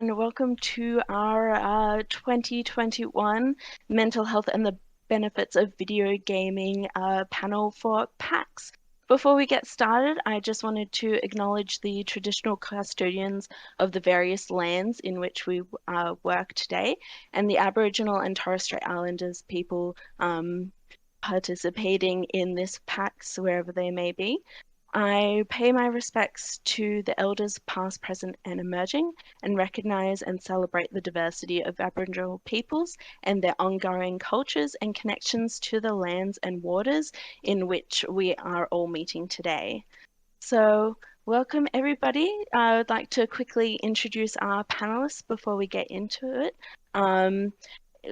and welcome to our 2021 Mental Health and the Benefits of Video Gaming panel for PAX. Before we get started, I just wanted to acknowledge the traditional custodians of the various lands in which we work today, and the Aboriginal and Torres Strait Islanders people participating in this PAX, wherever they may be. I pay my respects to the elders past, present, and emerging, and recognise and celebrate the diversity of Aboriginal peoples and their ongoing cultures and connections to the lands and waters in which we are all meeting today. So, welcome everybody. I would like to quickly introduce our panelists before we get into it.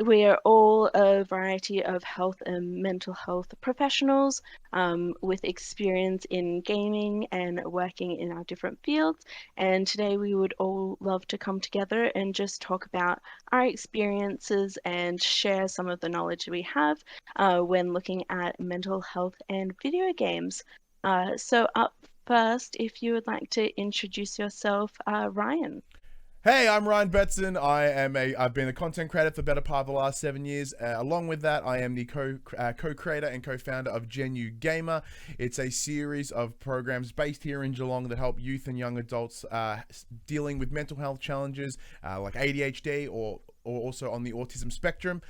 We are all a variety of health and mental health professionals with experience in gaming and working in our different fields. And today we would all love to come together and just talk about our experiences and share some of the knowledge we have when looking at mental health and video games. So up first, if you would like to introduce yourself, Ryan. Hey, I'm Ryan Betson. I've been a content creator for the better part of the last 7 years. Along with that, I am the co-creator and co-founder of GenU Gamer. It's a series of programs based here in Geelong that help youth and young adults dealing with mental health challenges like ADHD or also on the autism spectrum.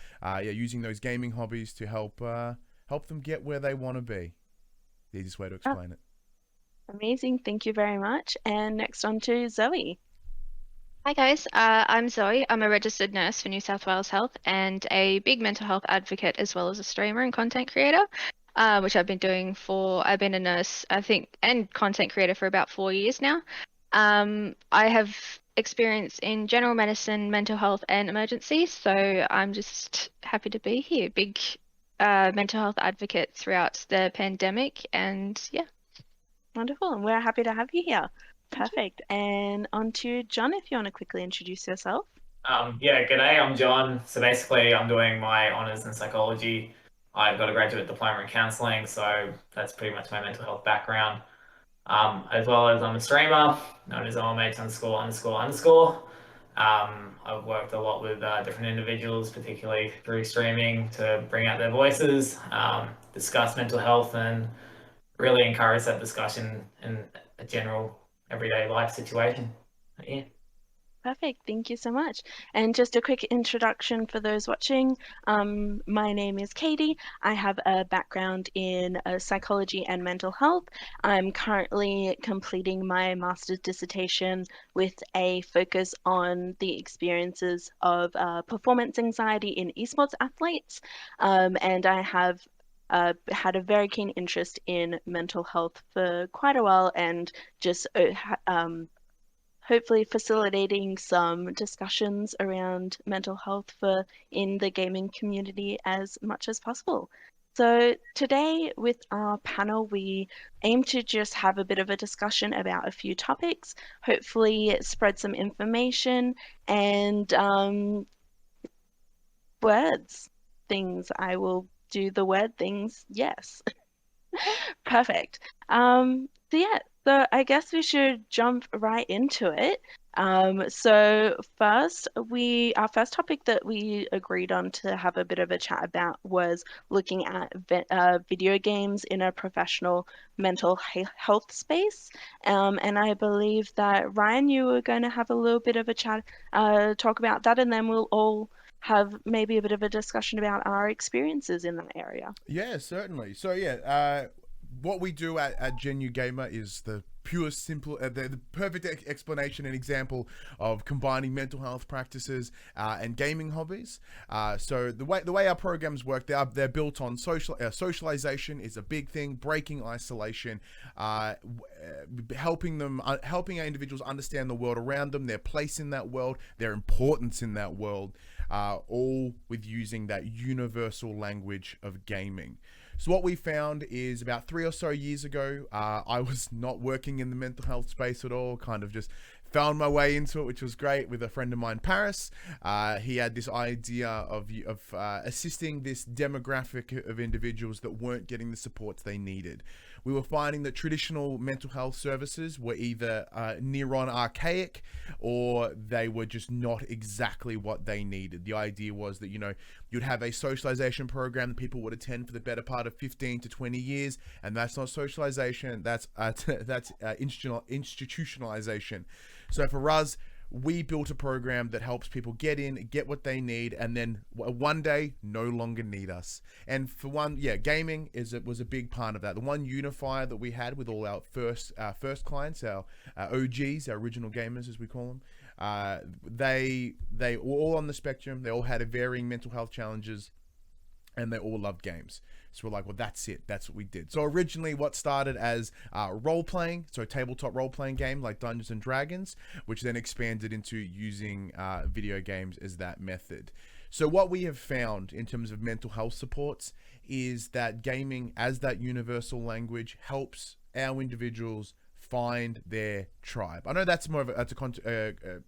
Using those gaming hobbies to help them get where they want to be. The easiest way to explain it. Amazing, thank you very much. And next on to Zoe. Hi guys, I'm Zoe. I'm a registered nurse for New South Wales Health and a big mental health advocate as well as a streamer and content creator, which I've been doing I've been a nurse, I think, and content creator for about 4 years now. I have experience in general medicine, mental health and emergencies, so I'm just happy to be here. Big mental health advocate throughout the pandemic, and yeah. Wonderful, and we're happy to have you here. Perfect. And on to John, if you want to quickly introduce yourself. G'day, I'm John. So basically, I'm doing my honours in psychology. I've got a graduate diploma in counselling, so that's pretty much my mental health background. As well as I'm a streamer, known as ____. I've worked a lot with different individuals, particularly through streaming, to bring out their voices, discuss mental health, and really encourage that discussion in a general everyday life situation. Yeah. Perfect. Thank you so much. And just a quick introduction for those watching. My name is Caity. I have a background in psychology and mental health. I'm currently completing my master's dissertation with a focus on the experiences of performance anxiety in esports athletes. And I have had a very keen interest in mental health for quite a while, and just hopefully facilitating some discussions around mental health in the gaming community as much as possible. So today with our panel, we aim to just have a bit of a discussion about a few topics, hopefully spread some information and things. I will do the word things, yes. Perfect. So I guess we should jump right into it. So first, our first topic that we agreed on to have a bit of a chat about was looking at video games in a professional mental health space. And I believe that Ryan, you were going to have a little bit of a chat, talk about that, and then we'll all have maybe a bit of a discussion about our experiences in that area. Yeah, certainly. So what we do at GenU Gamer is the pure, simple, the perfect explanation and example of combining mental health practices and gaming hobbies. So the way our programs work, they're built on socialization is a big thing, breaking isolation, helping our individuals understand the world around them, their place in that world, their importance in that world, all with using that universal language of gaming. So what we found is about 3 or so years ago, I was not working in the mental health space at all, kind of just found my way into it, which was great, with a friend of mine, Paris. He had this idea of assisting this demographic of individuals that weren't getting the supports they needed. we were finding that traditional mental health services were either near on archaic, or they were just not exactly what they needed. The idea was that, you know, you'd have a socialization program that people would attend for the better part of 15 to 20 years, and that's not socialization, that's institutionalization. So for us, we built a program that helps people get in, get what they need, and then one day no longer need us. And for one, yeah, gaming was a big part of that. The one unifier that we had with all our first clients, our OGs, our original gamers as we call them, they were all on the spectrum. They all had varying mental health challenges, and they all loved games. So we're like, well, that's it. That's what we did. So originally what started as role-playing, so a tabletop role-playing game like Dungeons and Dragons, which then expanded into using video games as that method. So what we have found in terms of mental health supports is that gaming as that universal language helps our individuals find their tribe. I know that's more of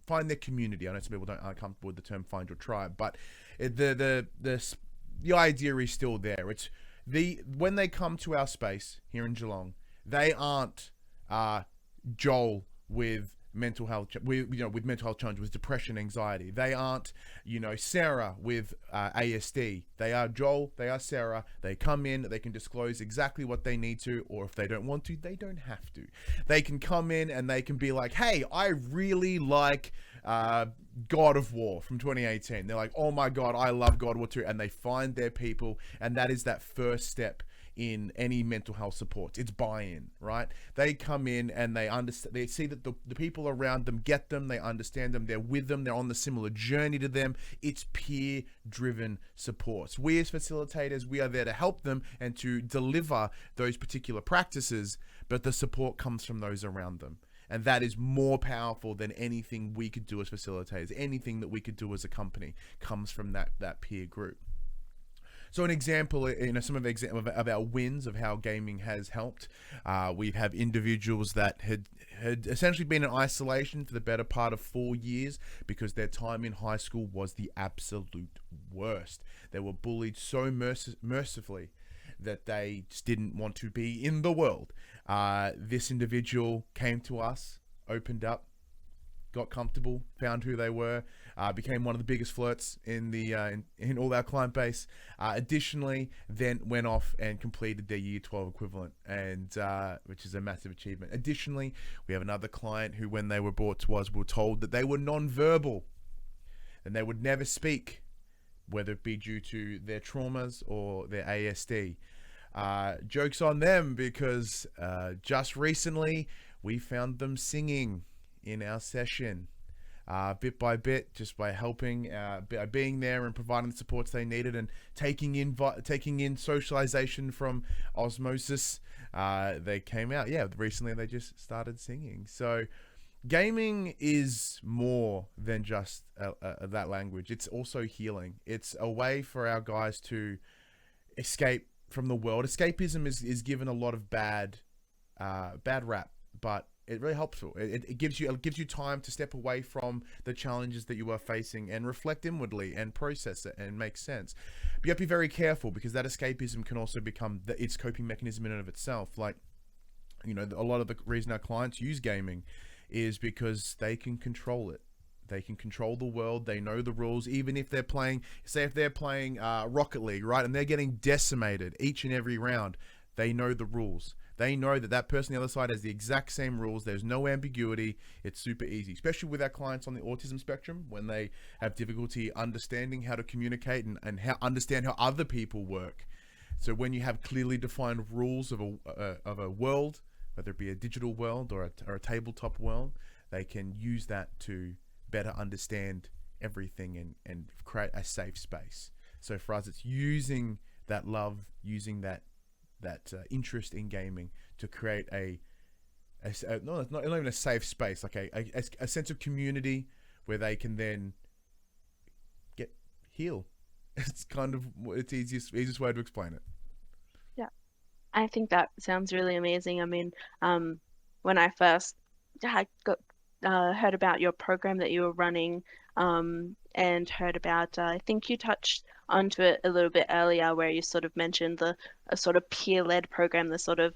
find their community. I know some people aren't comfortable with the term find your tribe, but the idea is still there. It's when they come to our space here in Geelong, they aren't Joel with mental health, with mental health challenges, with depression, anxiety. They aren't, Sarah with ASD. They are Joel. They are Sarah. They come in. They can disclose exactly what they need to, or if they don't want to, they don't have to. They can come in and they can be like, "Hey, I really like God of War from 2018. They're like, "Oh my God, I love God of War 2," and they find their people, and that is that first step in any mental health support. It's buy-in, right? They come in and they understand, they see that the people around them get them, they understand them, they're with them, they're on the similar journey to them. It's peer-driven support. We as facilitators, we are there to help them and to deliver those particular practices, but the support comes from those around them. And that is more powerful than anything we could do as facilitators. Anything that we could do as a company comes from that peer group. So an example, some of our wins of how gaming has helped. We have individuals that had essentially been in isolation for the better part of 4 years because their time in high school was the absolute worst. They were bullied so mercifully that they just didn't want to be in the world. This individual came to us, opened up, got comfortable, found who they were, became one of the biggest flirts in all our client base. Additionally, then went off and completed their year 12 equivalent, and which is a massive achievement. Additionally, we have another client who, when they were brought to us, were told that they were non-verbal and they would never speak, whether it be due to their traumas or their ASD. Joke's on them, because just recently we found them singing in our session, bit by bit, just by helping, being there and providing the supports they needed, and taking in socialization from osmosis. They came out, recently they just started singing. So gaming is more than just that language. It's also healing. It's a way for our guys to escape from the world. Escapism is given a lot of bad rap, but it really helps. It gives you time to step away from the challenges that you are facing and reflect inwardly and process it and make sense. But you have to be very careful, because that escapism can also become its coping mechanism in and of itself. Like, a lot of the reason our clients use gaming is because they can control it. They can control the world. They know the rules. Even if they're playing, if they're playing Rocket League, right, and they're getting decimated each and every round, they know the rules. They know that person on the other side has the exact same rules. There's no ambiguity. It's super easy, especially with our clients on the autism spectrum, when they have difficulty understanding how to communicate and understand how other people work. So when you have clearly defined rules of a world, whether it be a digital world or a tabletop world, they can use that to better understand everything and create a safe space. So for us, it's using that love, using that interest in gaming to create not even a safe space, like a sense of community where they can then heal. It's easiest way to explain it. Yeah, I think that sounds really amazing. I mean, when I first heard about your program that you were running, and heard about, I think you touched onto it a little bit earlier, where you sort of mentioned a sort of peer-led program, the sort of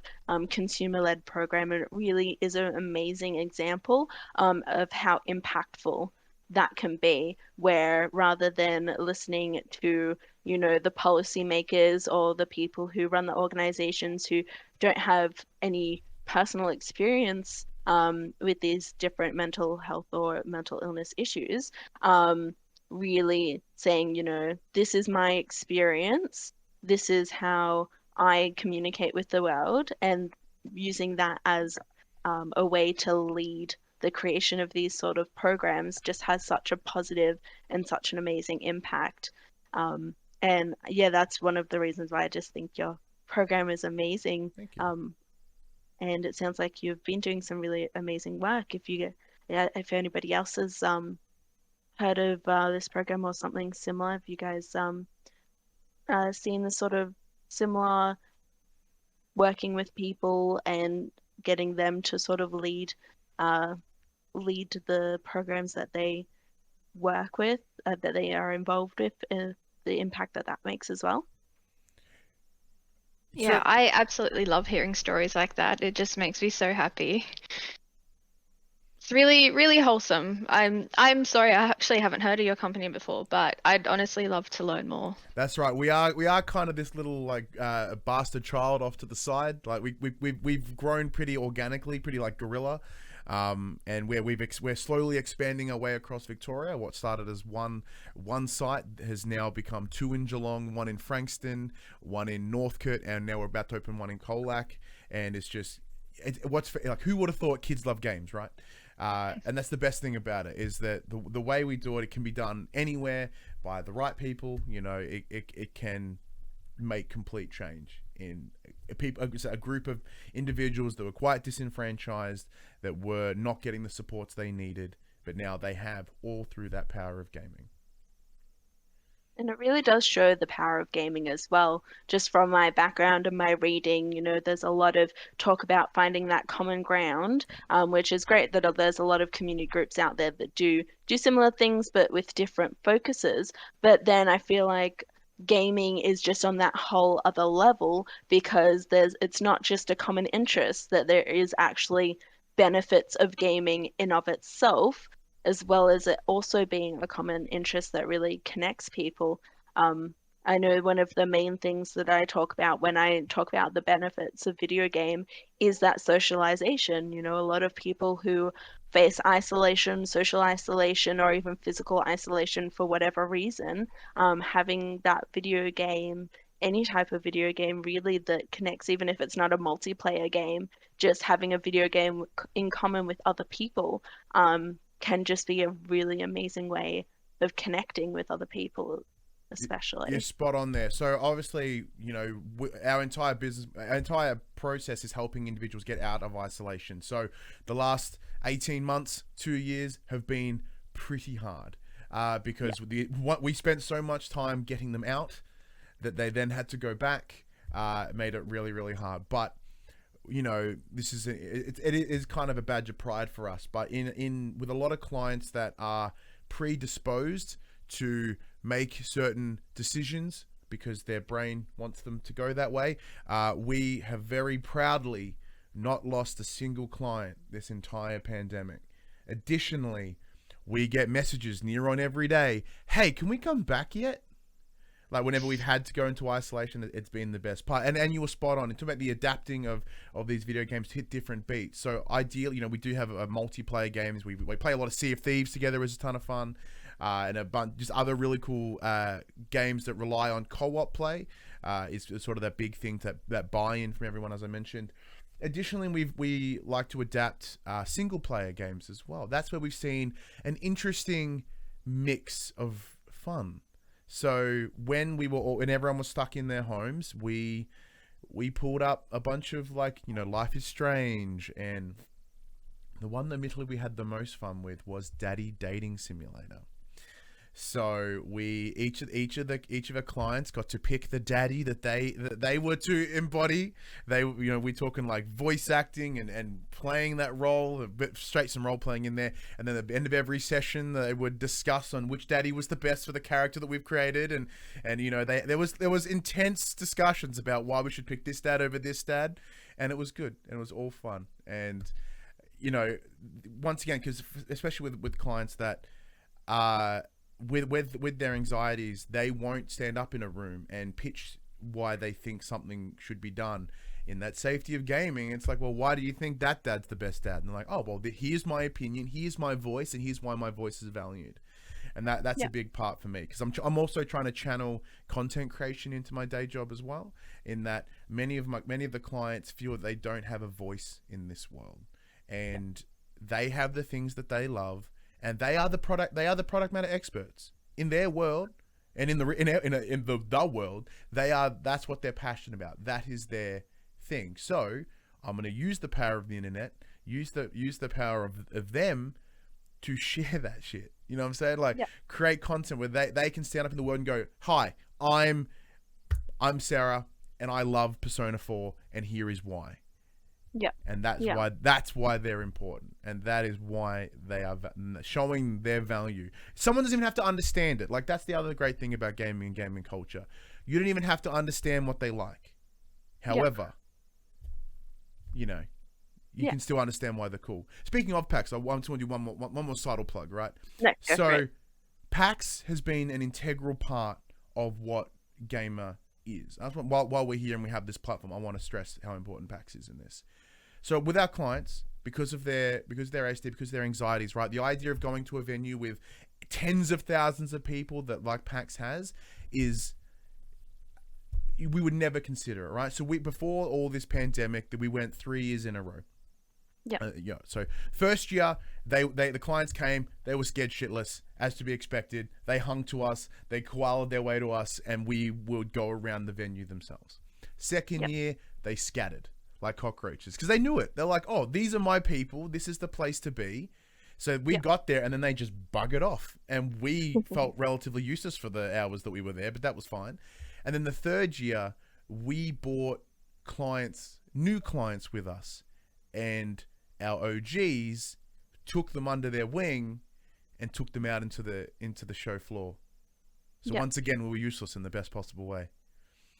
consumer-led program, and it really is an amazing example of how impactful that can be, where rather than listening to, you know, the policymakers or the people who run the organizations who don't have any personal experience with these different mental health or mental illness issues, really saying, you know, this is my experience, this is how I communicate with the world, and using that as a way to lead the creation of these sort of programs just has such a positive and such an amazing impact. And yeah, that's one of the reasons why I just think your program is amazing. Thank you. And it sounds like you've been doing some really amazing work. If anybody else has heard of this program or something similar, have you guys seen the sort of similar working with people and getting them to sort of lead the programs that they work with, that they are involved with, the impact that that makes as well? Yeah, I absolutely love hearing stories like that. It just makes me so happy. It's really, really wholesome. I'm sorry, I actually haven't heard of your company before, but I'd honestly love to learn more. That's right. We are kind of this little like bastard child off to the side. Like we've grown pretty organically, pretty like guerrilla. And we're slowly expanding our way across Victoria. What started as one site has now become 2 in Geelong, 1 in Frankston, 1 in Northcote, and now we're about to open 1 in Colac. And it's just, who would have thought kids love games, right? And that's the best thing about it, is that the way we do it, it can be done anywhere by the right people. You know, it can make complete change in a group of individuals that were quite disenfranchised, that were not getting the supports they needed, but now they have, all through that power of gaming. And it really does show the power of gaming as well. Just from my background and my reading, you know, there's a lot of talk about finding that common ground, which is great that there's a lot of community groups out there that do similar things, but with different focuses. But then I feel like gaming is just on that whole other level, because it's not just a common interest, that there is actually benefits of gaming in of itself, as well as it also being a common interest that really connects people. I know one of the main things that I talk about when I talk about the benefits of video game is that socialization. You know, a lot of people who face isolation, social isolation, or even physical isolation for whatever reason, having that video game, any type of video game really that connects, even if it's not a multiplayer game, just having a video game in common with other people can just be a really amazing way of connecting with other people, especially. You're spot on there. So obviously, you know, our entire process is helping individuals get out of isolation. So the last 18 months, 2 years have been pretty hard because we spent so much time getting them out that they then had to go back. It made it really, really hard. But you know, this is it is kind of a badge of pride for us. But in with a lot of clients that are predisposed to make certain decisions because their brain wants them to go that way, we have very proudly not lost a single client this entire pandemic. Additionally, we get messages near on every day, hey, can we come back yet? Like whenever we've had to go into isolation, it's been the best part. And you were spot on. It's about the adapting of these video games to hit different beats. So ideally, you know, we do have a multiplayer games. We play a lot of Sea of Thieves together, is a ton of fun. And a bunch just other really cool games that rely on co-op play is sort of that big thing, that buy-in from everyone, as I mentioned. Additionally, we like to adapt single player games as well. That's where we've seen an interesting mix of fun. So when everyone was stuck in their homes, we pulled up a bunch of, like, you know, Life is Strange, and the one that admittedly we had the most fun with was Daddy Dating Simulator. So we each of our clients got to pick the daddy that they were to embody. They, you know, we're talking like voice acting and playing that role, a bit straight some role playing in there. And then at the end of every session, they would discuss on which daddy was the best for the character that we've created. And you know, there was intense discussions about why we should pick this dad over this dad, and it was good and it was all fun. And you know, once again, because especially with clients that with their anxieties, they won't stand up in a room and pitch why they think something should be done. In that safety of gaming, it's like, well, why do you think that dad's the best dad? And they're like, oh, well, here's my opinion, here's my voice, and here's why my voice is valued. And that's a big part for me, because I'm also trying to channel content creation into my day job as well. In that many of the clients feel that they don't have a voice in this world, and they have the things that they love. And they are the product matter experts in their world, and in the world. That's what they're passionate about. That is their thing. So I'm going to use the power of the internet, use the power of them to share that shit. You know what I'm saying? Like create content where they can stand up in the world and go, "Hi, I'm Sarah, and I love Persona 4, and here is why." Yeah. And that's why they're important, and that is why they are showing their value. Someone doesn't even have to understand it. Like, that's the other great thing about gaming and gaming culture. You don't even have to understand what they like. However, you know, you can still understand why they're cool. Speaking of PAX, I want to do one more subtle plug, right? No, so PAX has been an integral part of what gamer is. While we're here and we have this platform, I want to stress how important PAX is in this. So with our clients, because of their ASD, because of their anxieties, right? The idea of going to a venue with tens of thousands of people that like PAX has is, we would never consider it, right? So before all this pandemic, that we went 3 years in a row. So first year, the clients came, they were scared shitless, as to be expected. They hung to us, they koalaed their way to us, and we would go around the venue themselves. Second year, they scattered like cockroaches, because they knew it. They're like, oh, these are my people, this is the place to be. So we got there, and then they just buggered off, and we felt relatively useless for the hours that we were there, but that was fine. And then the third year, we brought new clients with us, and our OGs took them under their wing and took them out into the show floor. So once again, we were useless in the best possible way.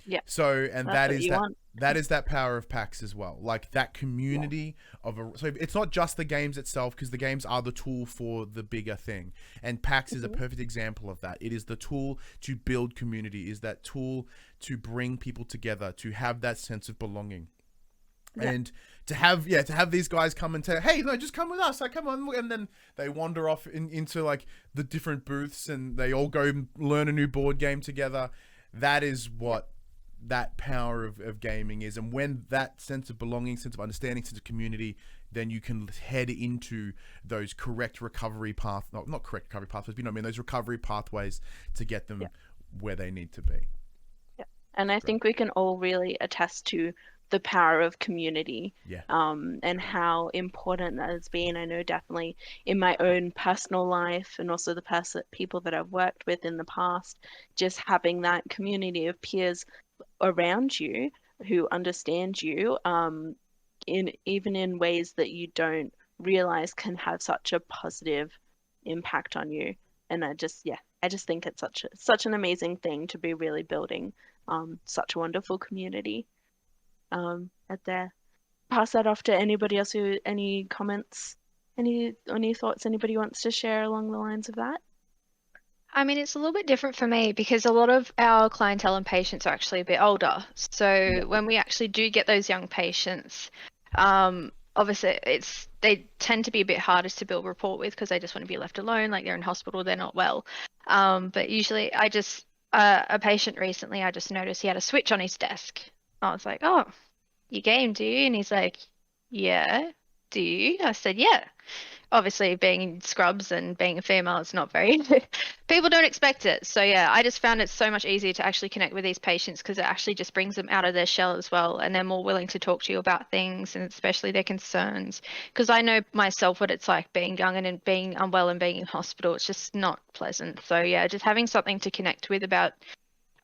Yeah. So, and that is that power of PAX as well. Like that community so it's not just the games itself, because the games are the tool for the bigger thing. And PAX is a perfect example of that. It is the tool to build community, is that tool to bring people together, to have that sense of belonging. And to have these guys come and say, hey, no, just come with us. Like, come on. And then they wander off into like the different booths, and they all go learn a new board game together. That is what that power of gaming is. And when that sense of belonging, sense of understanding, sense of community, then you can head into those correct recovery paths, not correct recovery pathways, but you know what I mean, those recovery pathways to get them where they need to be. Yeah. And I think we can all really attest to the power of community, and how important that has been. I know definitely in my own personal life, and also the people that I've worked with in the past, just having that community of peers around you who understand you, even in ways that you don't realize can have such a positive impact on you. And I just think it's such an amazing thing to be really building such a wonderful community. At there. Pass that off to anybody else any comments, any thoughts anybody wants to share along the lines of that? I mean, it's a little bit different for me, because a lot of our clientele and patients are actually a bit older. So when we actually do get those young patients, obviously they tend to be a bit harder to build rapport with, because they just want to be left alone, like they're in hospital, they're not well. But usually a patient recently, I just noticed he had a Switch on his desk. I was like, oh, you game, do you? And he's like, yeah, do you? I said, yeah. Obviously, being in scrubs and being a female, it's not very people don't expect it. So yeah, I just found it so much easier to actually connect with these patients because it actually just brings them out of their shell as well, and they're more willing to talk to you about things and especially their concerns. Because I know myself what it's like being young and being unwell and being in hospital. It's just not pleasant. So yeah, just having something to connect with about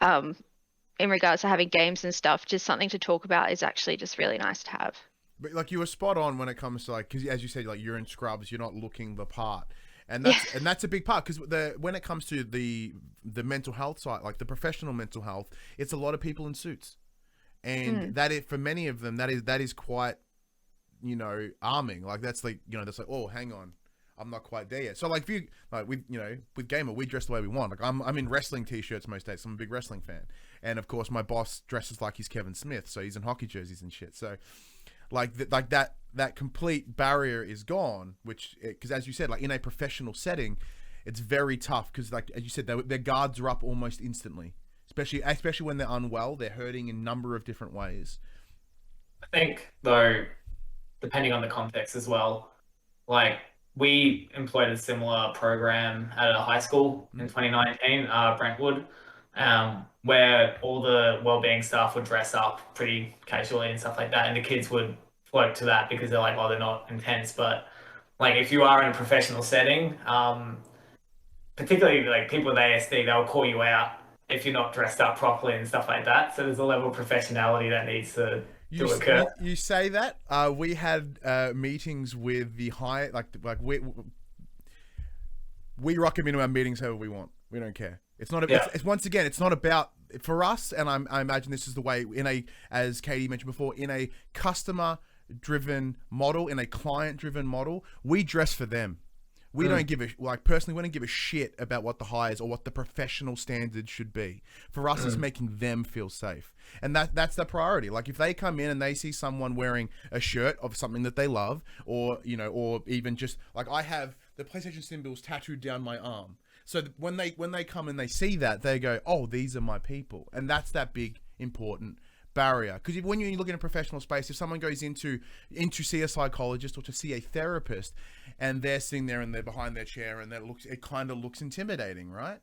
in regards to having games and stuff, just something to talk about is actually just really nice to have. But like you were spot on when it comes to like, because as you said, like you're in scrubs, you're not looking the part, and that's a big part because when it comes to the mental health side, like the professional mental health, it's a lot of people in suits, and that is for many of them that is quite, you know, arming. Like that's like, you know, that's like, oh, hang on, I'm not quite there yet. So like, if you like with, you know, with Gamer, we dress the way we want. Like I'm in wrestling t-shirts most days. So I'm a big wrestling fan, and of course my boss dresses like he's Kevin Smith, so he's in hockey jerseys and shit. So like that complete barrier is gone, which, because as you said, like in a professional setting, it's very tough because, like as you said, their guards are up almost instantly, especially when they're unwell. They're hurting in a number of different ways. I think though, depending on the context as well, like we employed a similar program at a high school in 2019, Brentwood, where all the wellbeing staff would dress up pretty casually and stuff like that, and the kids would float to that because they're like, oh, they're not intense. But like if you are in a professional setting, particularly like people with ASD, they'll call you out if you're not dressed up properly and stuff like that. So there's a level of professionality that needs to occur. You say that we had meetings with the high, like we rock them into our meetings however we want. We don't care. It's not about, it's once again, it's not about, for us, and I imagine this is the way as Caity mentioned before, in a customer driven model, in a client driven model, we dress for them. We don't give personally, we don't give a shit about what the hires or what the professional standards should be. For us, it's making them feel safe. And that's the priority. Like if they come in and they see someone wearing a shirt of something that they love, or, you know, or even just like I have the PlayStation symbols tattooed down my arm. So when they come and they see that, they go, oh, these are my people. And that's that big, important barrier. Because when you look in a professional space, if someone goes in to see a psychologist or to see a therapist, and they're sitting there and they're behind their chair and it kind of looks intimidating, right?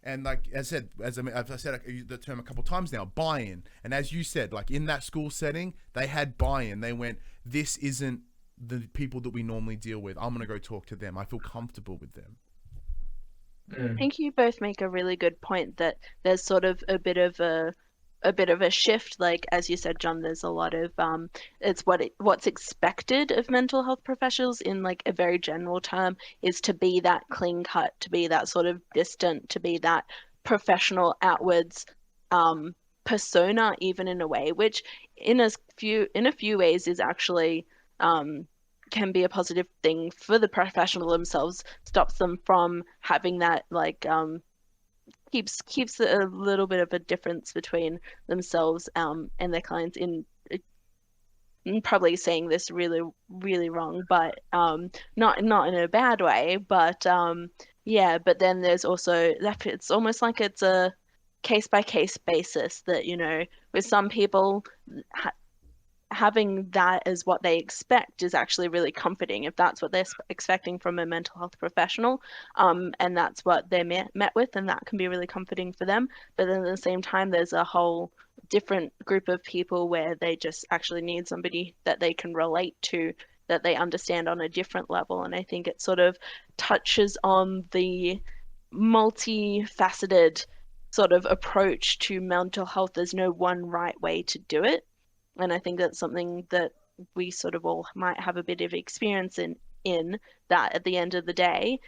And like as I said the term a couple of times now, buy-in. And as you said, like in that school setting, they had buy-in. They went, this isn't the people that we normally deal with. I'm going to go talk to them. I feel comfortable with them. I think you both make a really good point that there's sort of a bit of a shift. Like as you said, John, there's a lot of it's what's expected of mental health professionals in like a very general term is to be that clean cut, to be that sort of distant, to be that professional outwards persona, even in a way, which in a few ways is actually can be a positive thing for the professional themselves, stops them from having that like keeps a little bit of a difference between themselves and their clients. In probably saying this really really wrong, but not in a bad way, but yeah, but then there's also that it's almost like it's a case by case basis that, you know, with some people having that as what they expect is actually really comforting if that's what they're expecting from a mental health professional, and that's what they're met with, and that can be really comforting for them. But then at the same time, there's a whole different group of people where they just actually need somebody that they can relate to, that they understand on a different level. And I think it sort of touches on the multifaceted sort of approach to mental health. There's no one right way to do it. And I think that's something that we sort of all might have a bit of experience in that at the end of the day,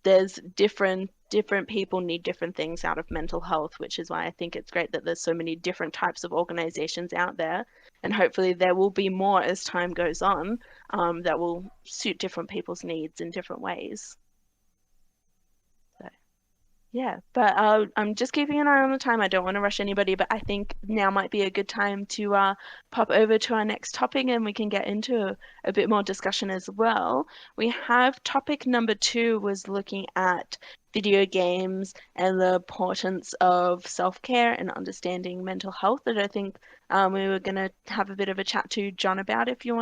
there's different people need different things out of mental health, which is why I think it's great that there's so many different types of organizations out there. And hopefully there will be more as time goes on, that will suit different people's needs in different ways. Yeah, but I'm just keeping an eye on the time. I don't want to rush anybody, but I think now might be a good time to pop over to our next topic, and we can get into a bit more discussion as well. We have topic number 2 was looking at video games and the importance of self-care and understanding mental health, that I think we were going to have a bit of a chat to John about if you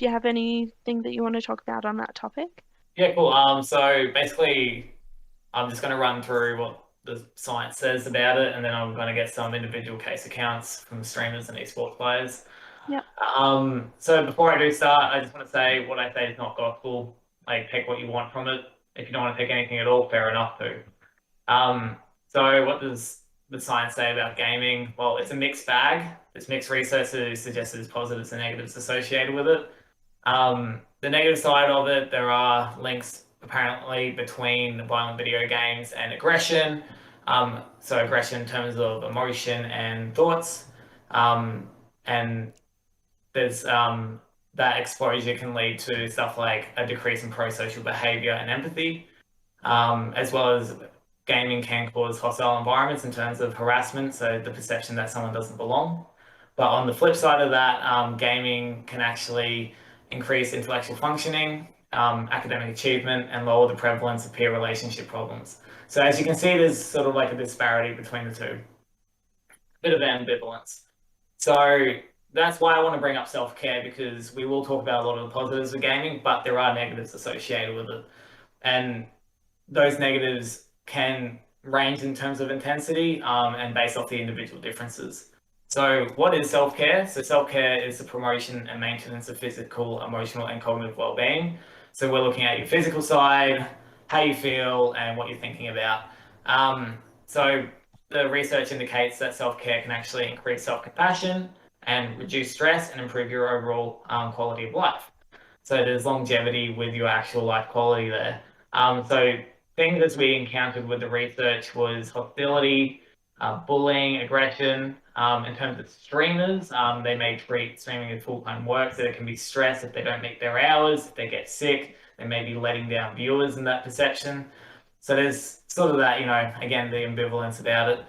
have anything that you want to talk about on that topic. Yeah, cool. So basically, I'm just going to run through what the science says about it, and then I'm going to get some individual case accounts from streamers and esports players. Yep. So before I do start, I just want to say what I say is not gospel. Like, pick what you want from it. If you don't want to pick anything at all, fair enough too. So what does the science say about gaming? Well, it's a mixed bag. There's mixed research that suggests there's positives and negatives associated with it. The negative side of it, there are links apparently between violent video games and aggression. So aggression in terms of emotion and thoughts. And there's that exposure can lead to stuff like a decrease in pro-social behavior and empathy, as well as gaming can cause hostile environments in terms of harassment, so the perception that someone doesn't belong. But on the flip side of that, gaming can actually increase intellectual functioning, academic achievement, and lower the prevalence of peer relationship problems. So as you can see, there's sort of like a disparity between the two. Bit of ambivalence. So that's why I want to bring up self-care, because we will talk about a lot of the positives of gaming, but there are negatives associated with it. And those negatives can range in terms of intensity and based off the individual differences. So what is self-care? So self-care is the promotion and maintenance of physical, emotional, and cognitive well-being. So we're looking at your physical side, how you feel, and what you're thinking about. So the research indicates that self-care can actually increase self-compassion and reduce stress and improve your overall quality of life. So there's longevity with your actual life quality there. So things that we encountered with the research was hostility, bullying, aggression. In terms of streamers, they may treat streaming as full-time work, so there can be stress if they don't meet their hours, if they get sick, they may be letting down viewers in that perception. So there's sort of that, again, the ambivalence about it.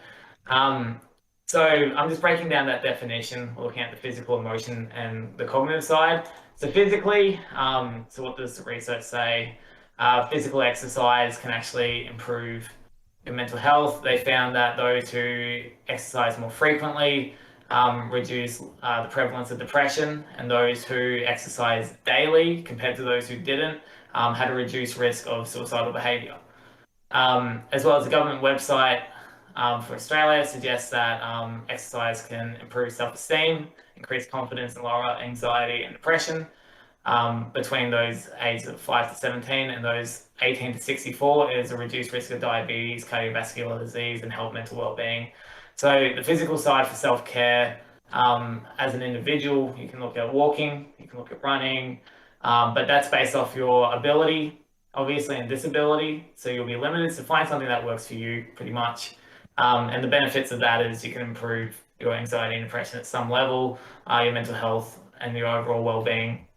So I'm just breaking down that definition, looking at the physical, emotion, and the cognitive side. So physically, so what does the research say? Physical exercise can actually improve your mental health. They found that those who exercise more frequently reduce the prevalence of depression, and those who exercise daily compared to those who didn't had a reduced risk of suicidal behaviour. As well as the government website for Australia suggests that exercise can improve self-esteem, increase confidence, and lower anxiety and depression. Between those ages of 5 to 17 and those 18 to 64 is a reduced risk of diabetes, cardiovascular disease, and health mental well-being. So the physical side for self-care, as an individual, you can look at walking, you can look at running, but that's based off your ability, obviously, and disability. So you'll be limited to find something that works for you pretty much. And the benefits of that is you can improve your anxiety and depression at some level, your mental health, and your overall well-being.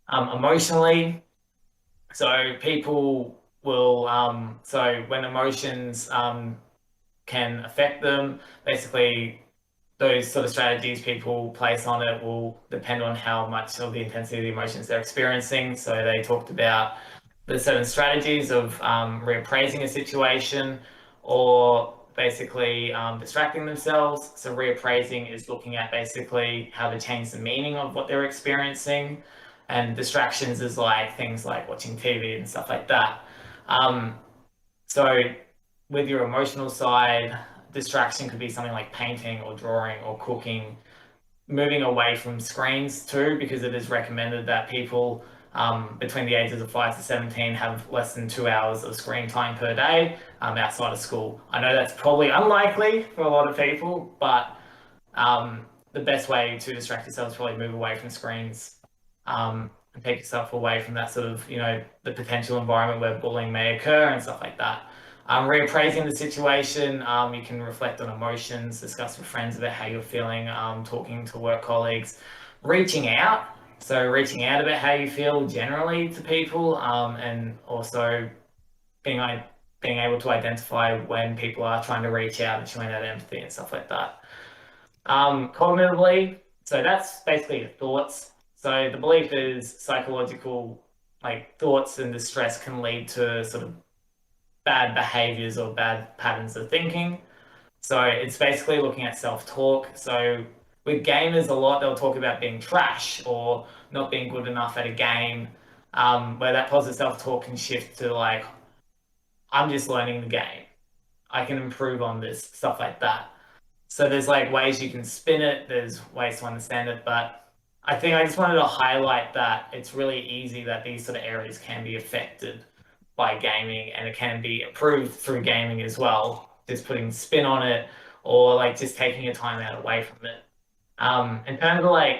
Emotionally, so people will, so when emotions can affect them, basically those sort of strategies people place on it will depend on how much of the intensity of the emotions they're experiencing. So they talked about the certain strategies of reappraising a situation, or basically distracting themselves. So reappraising is looking at basically how to change the meaning of what they're experiencing. And distractions is like things like watching TV and stuff like that. So with your emotional side, distraction could be something like painting or drawing or cooking, moving away from screens too, because it is recommended that people between the ages of 5 to 17 have less than 2 hours of screen time per day outside of school. I know that's probably unlikely for a lot of people, but the best way to distract yourself is probably move away from screens and take yourself away from that sort of, the potential environment where bullying may occur and stuff like that. Reappraising the situation, you can reflect on emotions, discuss with friends about how you're feeling, talking to work colleagues, reaching out. So reaching out about how you feel generally to people, and also being able to identify when people are trying to reach out and showing that empathy and stuff like that. Cognitively, so that's basically your thoughts. So the belief is psychological, like thoughts and distress can lead to sort of bad behaviors or bad patterns of thinking. So it's basically looking at self-talk. So with gamers a lot, they'll talk about being trash or not being good enough at a game, where that positive self-talk can shift to like, I'm just learning the game. I can improve on this, stuff like that. So there's like ways you can spin it, there's ways to understand it, but I think I just wanted to highlight that it's really easy that these sort of areas can be affected by gaming, and it can be improved through gaming as well, just putting spin on it or like just taking your time out away from it. In terms of like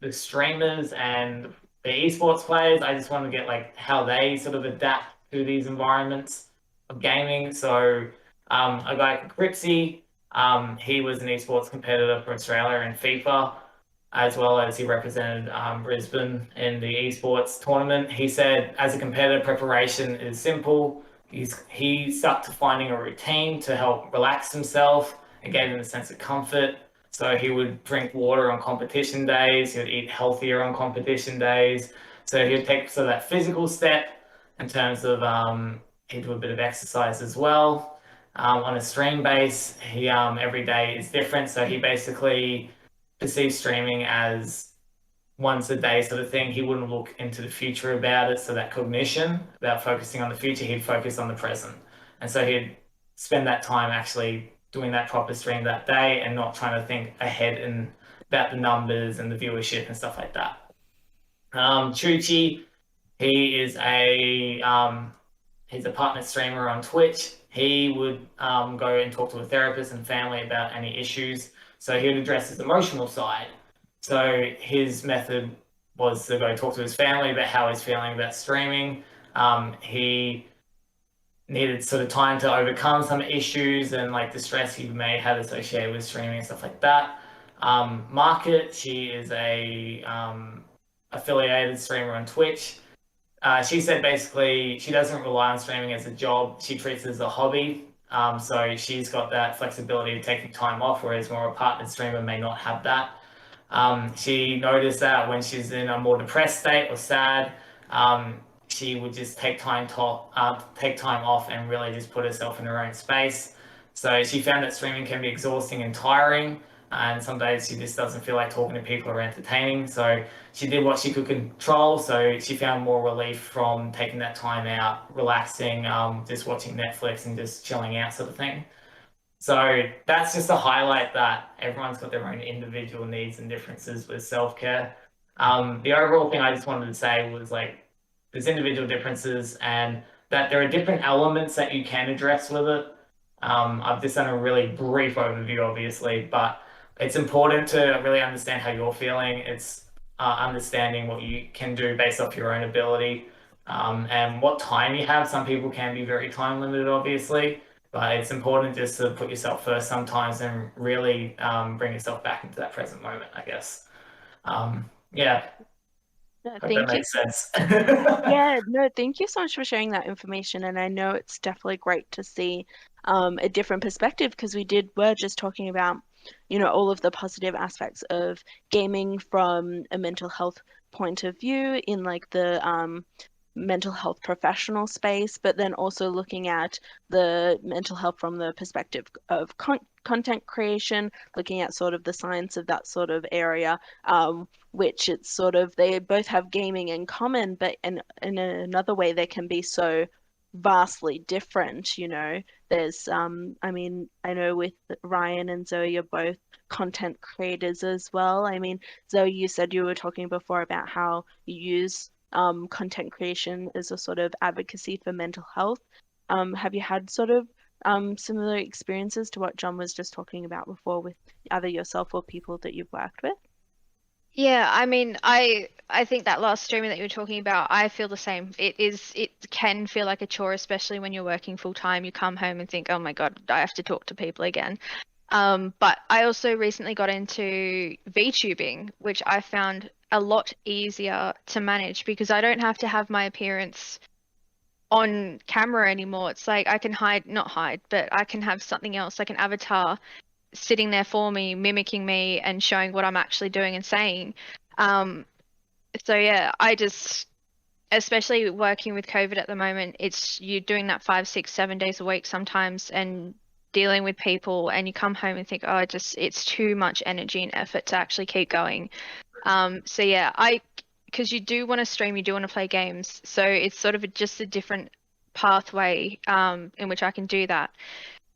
the streamers and the esports players, I just want to get like how they sort of adapt to these environments of gaming. So a guy Gripsy, he was an esports competitor for Australia in FIFA, as well as he represented Brisbane in the esports tournament. He said, as a competitor, preparation is simple. He stuck to finding a routine to help relax himself and gave him a sense of comfort. So he would drink water on competition days. He would eat healthier on competition days. So he would take sort of that physical step in terms of he'd do a bit of exercise as well. On a stream base, he every day is different. So he basically perceives streaming as once a day sort of thing. He wouldn't look into the future about it. So that cognition, about focusing on the future, he'd focus on the present. And so he'd spend that time actually doing that proper stream that day and not trying to think ahead and about the numbers and the viewership and stuff like that. Chuchi, he is he's a partner streamer on Twitch. He would go and talk to a therapist and family about any issues. So he would address his emotional side. So his method was to go talk to his family about how he's feeling about streaming. He needed sort of time to overcome some issues and like the stress he may have associated with streaming and stuff like that. Market, she is a affiliated streamer on Twitch. She said basically she doesn't rely on streaming as a job. She treats it as a hobby. So she's got that flexibility of taking time off, whereas more a partnered streamer may not have that. She noticed that when she's in a more depressed state or sad, she would just take time off and really just put herself in her own space. So she found that streaming can be exhausting and tiring, and some days she just doesn't feel like talking to people or entertaining. So she did what she could control. So she found more relief from taking that time out, relaxing, just watching Netflix and just chilling out sort of thing. So that's just to highlight that everyone's got their own individual needs and differences with self-care. The overall thing I just wanted to say was like, there's individual differences and that there are different elements that you can address with it. I've just done a really brief overview, obviously, but it's important to really understand how you're feeling. It's understanding what you can do based off your own ability and what time you have. Some people can be very time limited, obviously, but it's important just to put yourself first sometimes and really bring yourself back into that present moment, I guess. Yeah. Hope that makes sense. Yeah, no, thank you so much for sharing that information. And I know it's definitely great to see a different perspective because were just talking about, all of the positive aspects of gaming from a mental health point of view in like the mental health professional space, but then also looking at the mental health from the perspective of content creation, looking at sort of the science of that sort of area, which it's sort of, they both have gaming in common, but in another way they can be so vastly different. There's I mean, I know with Ryan and Zoe, you're both content creators as well. I mean, Zoe, you said you were talking before about how you use content creation as a sort of advocacy for mental health. Have you had sort of similar experiences to what John was just talking about before with either yourself or people that you've worked with? Yeah, I mean, I think that last streamer that you were talking about, I feel the same. It can feel like a chore, especially when you're working full time. You come home and think, oh my God, I have to talk to people again. But I also recently got into VTubing, which I found a lot easier to manage because I don't have to have my appearance on camera anymore. It's like I can not hide, but I can have something else, like an avatar sitting there for me, mimicking me and showing what I'm actually doing and saying. So yeah, especially working with COVID at the moment, it's you're doing that 5, 6, 7 days a week sometimes and dealing with people, and you come home and think, oh, it's too much energy and effort to actually keep going. So yeah, because you do want to stream, you do want to play games, so it's sort of just a different pathway in which I can do that.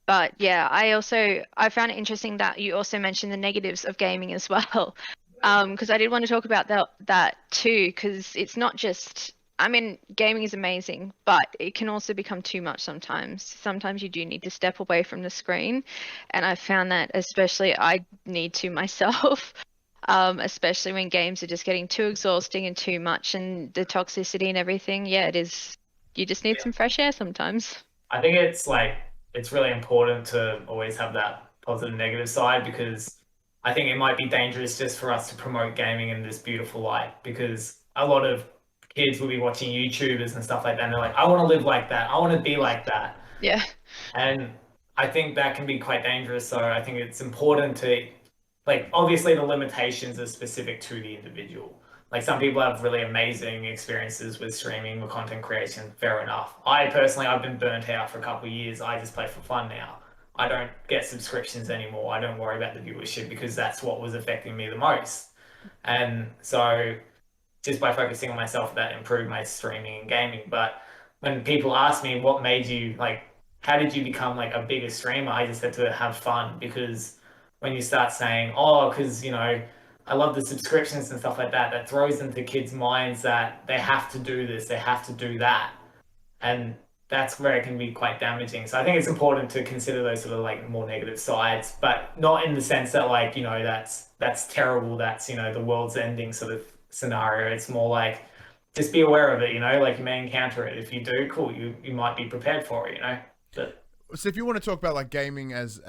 But yeah, I found it interesting that you also mentioned the negatives of gaming as well. Because I did want to talk about that too, because it's not just, I mean, gaming is amazing, but it can also become too much sometimes. Sometimes you do need to step away from the screen. And I found that especially I need to myself, especially when games are just getting too exhausting and too much, and the toxicity and everything. Yeah, it is. You just need some fresh air sometimes. I think it's really important to always have that positive and negative side, because I think it might be dangerous just for us to promote gaming in this beautiful light, because a lot of kids will be watching YouTubers and stuff like that and they're like, I want to live like that, I want to be like that. Yeah. And I think that can be quite dangerous. So I think it's important to, like, obviously the limitations are specific to the individual. Like, some people have really amazing experiences with streaming or content creation, fair enough. I personally, I've been burnt out for a couple of years. I just play for fun now. I don't get subscriptions anymore. I don't worry about the viewership, because that's what was affecting me the most. And so just by focusing on myself, that improved my streaming and gaming. But when people ask me what made you, like, how did you become like a bigger streamer, I just had to have fun. Because when you start saying, oh, because, you know, I love the subscriptions and stuff like that, that throws into kids' minds that they have to do this, they have to do that. And that's where it can be quite damaging. So I think it's important to consider those sort of like more negative sides, but not in the sense that, like, you know, that's terrible, that's, you know, the world's ending sort of scenario. It's more like, just be aware of it, you know, like, you may encounter it. If you do, cool, you might be prepared for it, you know. But so if you want to talk about like gaming as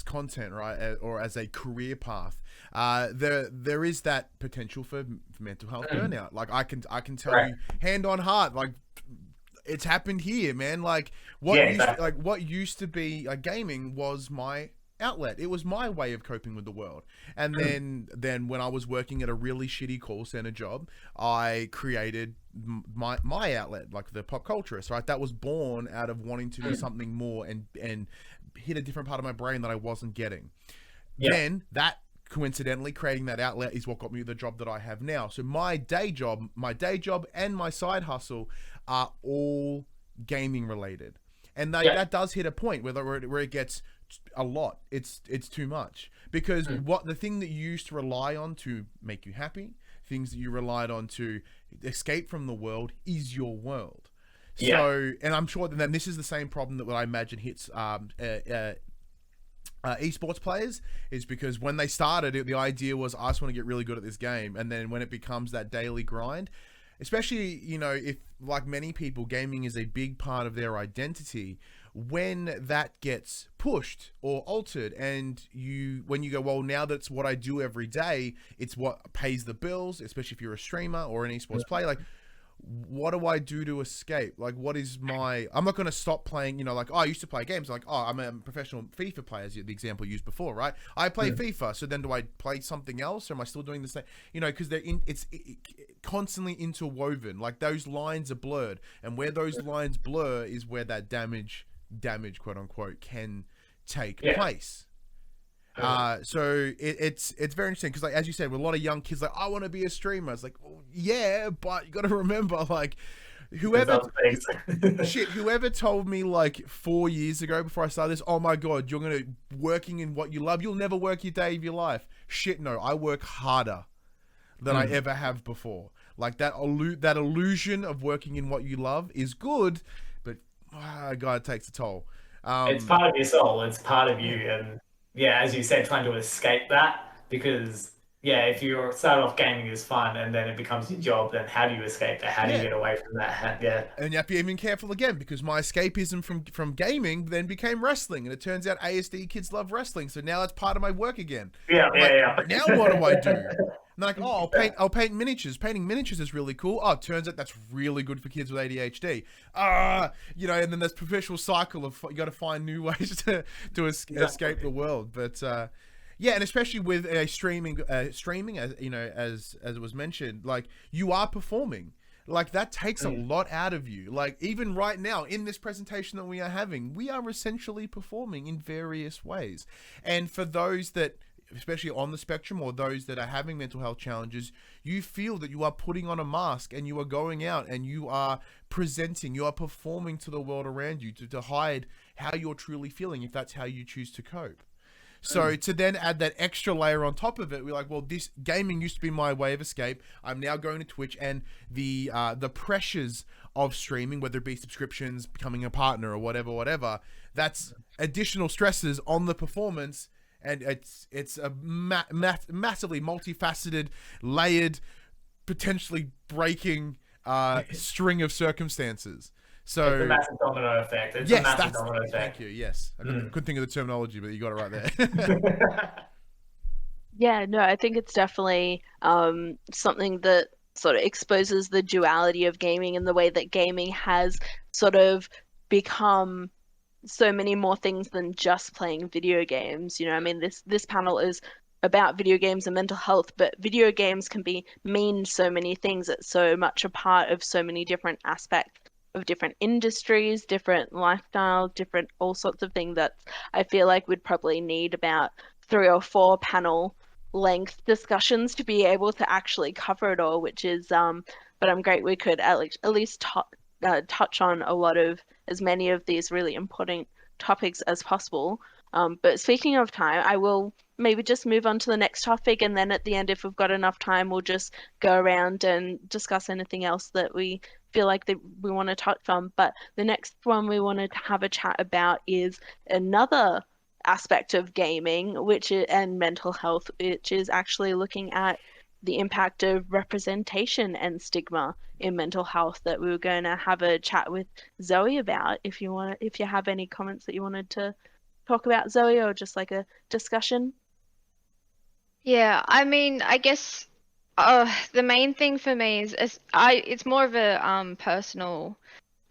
content, right, or as a career path, there is that potential for mental health burnout. Like, I can tell you hand on heart, like, it's happened here, man. Like, what used to be like gaming was my outlet. It was my way of coping with the world. And then when I was working at a really shitty call center job, I created my outlet, like the pop culturist, right? That was born out of wanting to do something more and hit a different part of my brain that I wasn't getting. Then that, coincidentally, creating that outlet is what got me the job that I have now. So my day job and my side hustle are all gaming related. And that does hit a point where it gets a lot. It's too much, because what the thing that you used to rely on to make you happy, things that you relied on to escape from the world, is your world. So, and I'm sure that this is the same problem that I imagine hits esports players, is because when they started it, the idea was, I just want to get really good at this game. And then when it becomes that daily grind, especially, you know, if, like many people, gaming is a big part of their identity, when that gets pushed or altered, and when you go, well, now that's what I do every day, it's what pays the bills, especially if you're a streamer or an esports player, like, what do I do to escape? Like, what is I'm not going to stop playing, you know, like, oh, I used to play games, like, oh, I'm a professional FIFA player, as the example used before, right? I play FIFA, so then do I play something else, or am I still doing the same? You know, because it's constantly interwoven, like, those lines are blurred, and where those lines blur is where that damage, quote unquote, can take place. So it's very interesting, because, like, as you said, with a lot of young kids, like, I want to be a streamer. It's like, well, yeah, but you got to remember, like, whoever told me like 4 years ago before I started this, oh my god, you're gonna working in what you love, you'll never work your day of your life. Shit, no, I work harder than I ever have before. Like, that illusion of working in what you love is good, but god, it takes a toll. It's part of your soul, it's part of you. And yeah, as you said, trying to escape that, because if you start off gaming as fun and then it becomes your job, then how do you escape that? How do you get away from that? And you have to be even careful again, because my escapism from gaming then became wrestling, and it turns out ASD kids love wrestling, so now that's part of my work again. Now what do I do? And like, oh, I'll paint miniatures. Painting miniatures is really cool. Oh, it turns out that's really good for kids with ADHD. You know, and then there's professional cycle of, you got to find new ways to escape the world. But yeah, and especially with streaming, as you know, as it was mentioned, like, you are performing. Like, that takes a lot out of you. Like, even right now in this presentation that we are having, we are essentially performing in various ways. And for those that especially on the spectrum or those that are having mental health challenges, you feel that you are putting on a mask and you are going out and you are presenting, you are performing to the world around you to hide how you're truly feeling, if that's how you choose to cope. So to then add that extra layer on top of it, we're like, well, this gaming used to be my way of escape. I'm now going to Twitch, and the pressures of streaming, whether it be subscriptions, becoming a partner, or whatever, that's additional stresses on the performance, and it's a massively multifaceted, layered, potentially breaking string of circumstances. So it's a massive domino effect. It's a massive domino effect. Thank you. Yes, I couldn't think of the terminology, but you got it right there. Yeah, no, I think it's definitely something that sort of exposes the duality of gaming and the way that gaming has sort of become so many more things than just playing video games. You know, I mean, this panel is about video games and mental health, but video games can mean so many things. It's so much a part of so many different aspects of different industries, different lifestyles, different all sorts of things that I feel like we'd probably need about 3 or 4 panel length discussions to be able to actually cover it all, which is but I'm great we could at least touch on a lot of as many of these really important topics as possible. But speaking of time, I will maybe just move on to the next topic, and then at the end, if we've got enough time, we'll just go around and discuss anything else that we feel like that we want to touch on. But the next one we wanted to have a chat about is another aspect of gaming, and mental health, which is actually looking at the impact of representation and stigma in mental health, that we were going to have a chat with Zoe about. If you have any comments that you wanted to talk about, Zoe, or just like a discussion. Yeah, I mean, I guess the main thing for me is it's more of a personal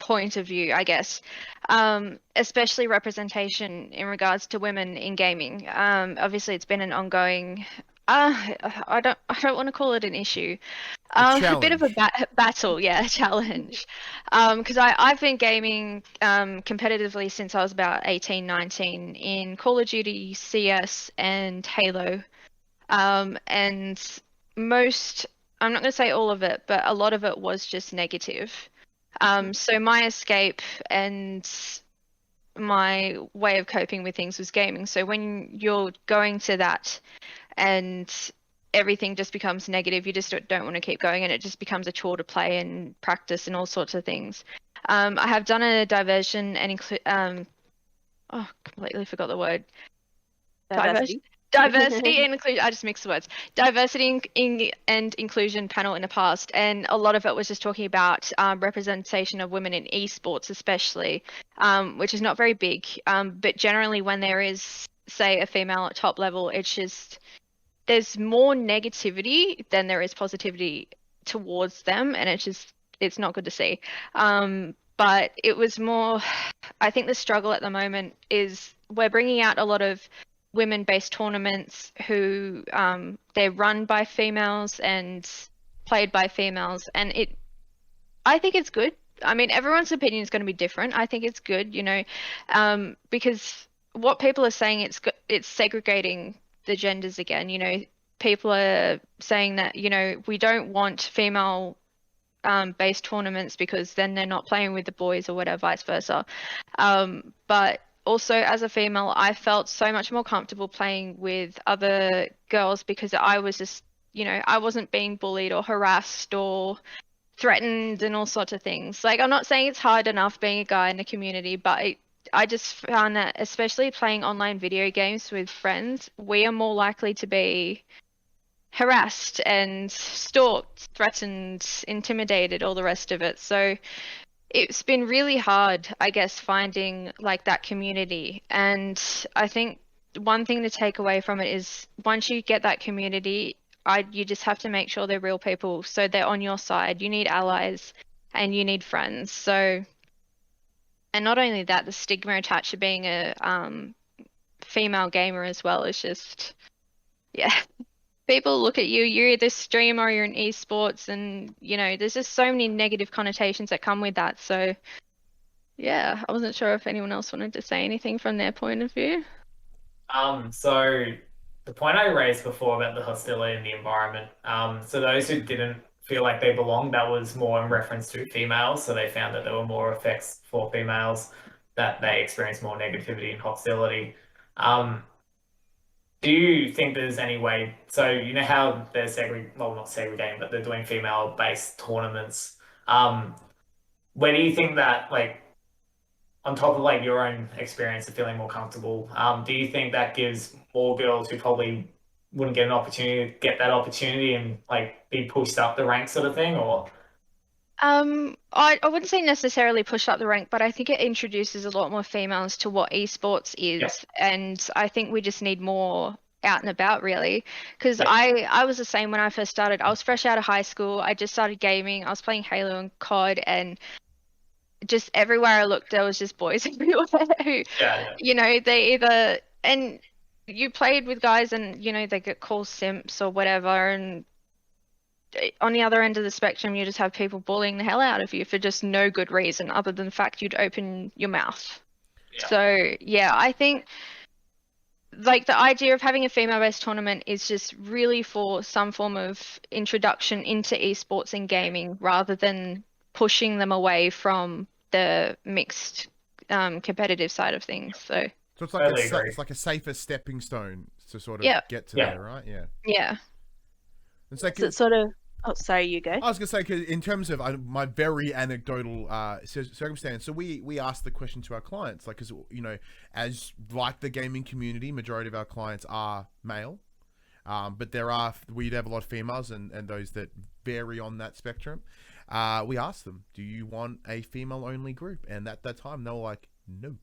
point of view, I guess, especially representation in regards to women in gaming. Obviously, it's been an ongoing. I don't want to call it an issue. A bit of a battle, yeah, challenge. Because I've been gaming competitively since I was about 18, 19 in Call of Duty, CS, and Halo. And most, I'm not going to say all of it, but a lot of it was just negative. So my escape and my way of coping with things was gaming. So when you're going to that and everything just becomes negative, you just don't want to keep going, and it just becomes a chore to play and practice and all sorts of things. I have done a diversion and completely forgot the word. Diversity and inclusion. I just mixed the words. Diversity and inclusion panel in the past, and a lot of it was just talking about representation of women in esports, especially, which is not very big. But generally, when there is, say, a female at top level, it's just there's more negativity than there is positivity towards them, and it's not good to see. But it was more. I think the struggle at the moment is we're bringing out a lot of women-based tournaments who they're run by females and played by females, and I think it's good. I mean, everyone's opinion is going to be different. I think it's good, because what people are saying, it's segregating the genders again. People are saying that we don't want female based tournaments because then they're not playing with the boys or whatever, vice versa. But also, as a female, I felt so much more comfortable playing with other girls because I was just, I wasn't being bullied or harassed or threatened and all sorts of things. Like, I'm not saying it's hard enough being a guy in the community, but I just found that, especially playing online video games with friends, we are more likely to be harassed and stalked, threatened, intimidated, all the rest of it. So it's been really hard, I guess, finding like that community. And I think one thing to take away from it is once you get that community, you just have to make sure they're real people, so they're on your side. You need allies and you need friends. So, and not only that, the stigma attached to being a female gamer as well is just, yeah. People look at you, you're either a streamer or you're in esports, and there's just so many negative connotations that come with that. So yeah, I wasn't sure if anyone else wanted to say anything from their point of view. So the point I raised before about the hostility in the environment. So those who didn't feel like they belonged, that was more in reference to females. So they found that there were more effects for females, that they experienced more negativity and hostility. Do you think there's any way? So you know how they're well, not segregating, but they're doing female-based tournaments. Where do you think that, like, on top of like your own experience of feeling more comfortable, do you think that gives more girls who probably wouldn't get an opportunity to get that opportunity and like be pushed up the ranks sort of thing, or? I wouldn't say necessarily push up the rank, but I think it introduces a lot more females to what esports Yeah. is, and I think we just need more out and about, really. Because Yeah. I was the same when I first started. I was fresh out of high school. I just started gaming. I was playing Halo and COD, and just everywhere I looked, there was just boys everywhere who, Yeah. they either, and you played with guys and, they get called simps or whatever, and on the other end of the spectrum, you just have people bullying the hell out of you for just no good reason other than the fact you'd open your mouth. Yeah. So, yeah, I think like the idea of having a female-based tournament is just really for some form of introduction into esports and gaming rather than pushing them away from the mixed competitive side of things. So it's like Totally agree. it's like a safer stepping stone to sort of Yeah. get to Yeah. there, right? Yeah. yeah. And so, So it's sort of. Oh, sorry, you go. I was gonna say, cause in terms of my very anecdotal circumstance, so we asked the question to our clients, like, because as like the gaming community, majority of our clients are male, but we'd have a lot of females and those that vary on that spectrum. We asked them, do you want a female only group? And at that time, they were like, no,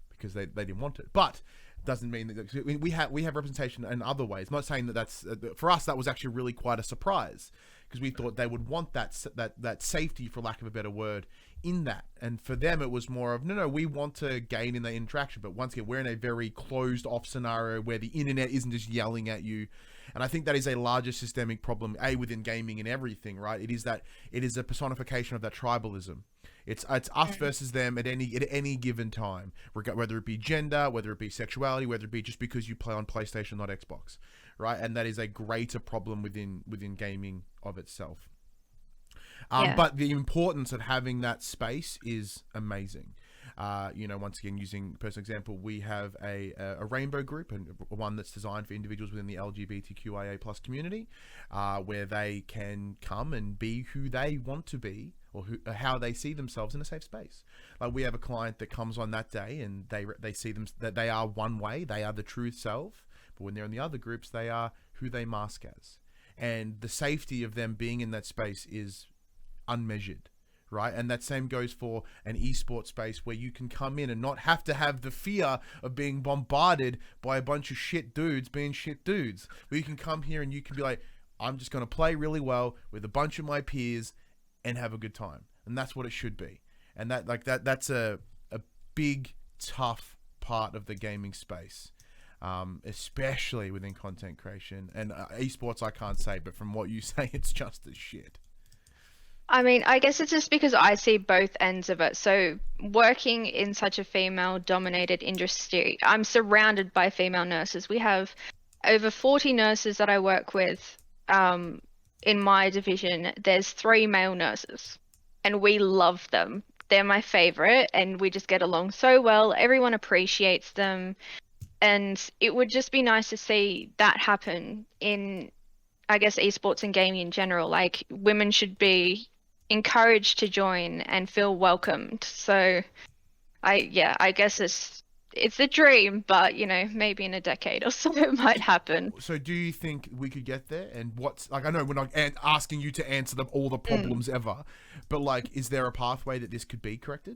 because they didn't want it, but. Doesn't mean that we have representation in other ways. I'm not saying that that's for us. That was actually really quite a surprise because we thought they would want that safety, for lack of a better word, in that. And for them, it was more of no, we want to gain in the interaction. But once again, we're in a very closed off scenario where the internet isn't just yelling at you. And I think that is a larger systemic problem, within gaming and everything, right? It is a personification of that tribalism. It's us versus them at any given time, whether it be gender, whether it be sexuality, whether it be just because you play on PlayStation, not Xbox, right? And that is a greater problem within gaming of itself. But the importance of having that space is amazing. Once again, using personal example, we have a rainbow group, and one that's designed for individuals within the LGBTQIA+ community, where they can come and be who they want to be, or how they see themselves in a safe space. Like we have a client that comes on that day, and they see them that they are one way, they are the true self, but when they're in the other groups, they are who they mask as, and the safety of them being in that space is unmeasured. Right, and that same goes for an esports space where you can come in and not have to have the fear of being bombarded by a bunch of shit dudes being shit dudes. Where you can come here and you can be like, I'm just going to play really well with a bunch of my peers and have a good time, and that's what it should be. And that's a big tough part of the gaming space, especially within content creation and esports. I can't say, but from what you say, it's just as shit. I mean, I guess it's just because I see both ends of it. So working in such a female-dominated industry, I'm surrounded by female nurses. We have over 40 nurses that I work with. In my division, there's 3 male nurses, and we love them. They're my favorite, and we just get along so well. Everyone appreciates them, and it would just be nice to see that happen in, I guess, esports and gaming in general. Like, women should be encouraged to join and feel welcomed. So I guess it's a dream, but maybe in a decade or so it might happen. So do you think we could get there? And what's, like, I know we're not asking you to answer all the problems ever, but like, is there a pathway that this could be corrected?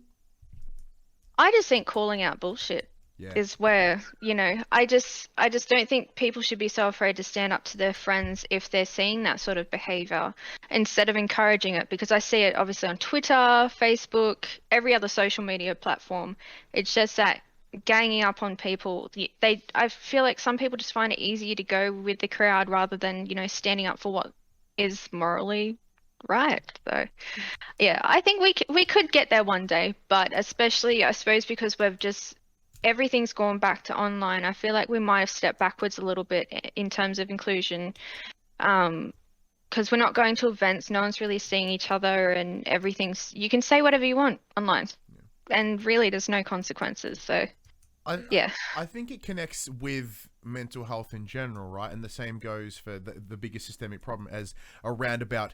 I just think calling out bullshit is where, I just don't think people should be so afraid to stand up to their friends if they're seeing that sort of behavior instead of encouraging it, because I see it obviously on Twitter, Facebook, every other social media platform. It's just that ganging up on people. I feel like some people just find it easier to go with the crowd rather than, standing up for what is morally right. So yeah, I think we could get there one day, but especially I suppose because we've just everything's gone back to online, I feel like we might have stepped backwards a little bit in terms of inclusion. Because we're not going to events, no one's really seeing each other, and everything's, you can say whatever you want online, and really there's no consequences. So yeah, I think it connects with mental health in general, right? And the same goes for the biggest systemic problem as around about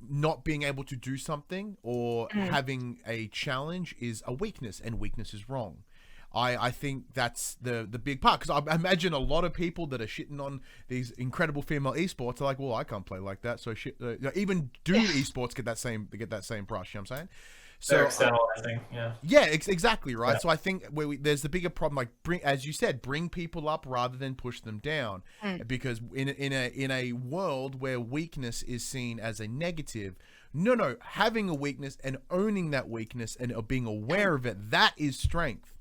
not being able to do something or having a challenge is a weakness, and weakness is wrong. I think that's the big part, because I imagine a lot of people that are shitting on these incredible female esports are like, well, I can't play like that, so shit. Even esports get that same brush. You know what I'm saying? So they're externalizing, exactly right. Yeah. So I think there's the bigger problem, like as you said, bring people up rather than push them down, because in a world where weakness is seen as a negative, no, having a weakness and owning that weakness and being aware of it, that is strength.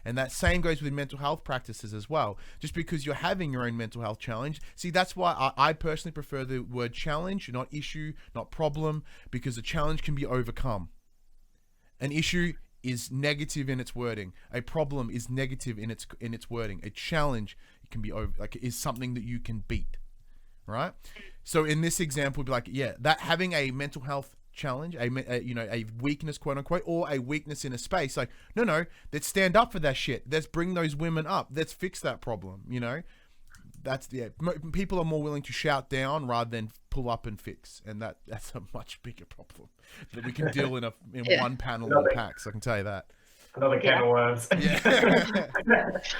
And that same goes with mental health practices as well. Just because you're having your own mental health challenge, see, that's why I personally prefer the word challenge, not issue, not problem, because a challenge can be overcome. An issue is negative in its wording. A problem is negative in its wording. A challenge can be is something that you can beat, right? So in this example, be like, that having a mental health challenge, a weakness, quote unquote, or a weakness in a space, like, no, let's stand up for that shit. Let's bring those women up. Let's fix that problem. That's people are more willing to shout down rather than pull up and fix, and that's a much bigger problem that we can deal in one panel on PAX. I can tell you that. Another can of worms.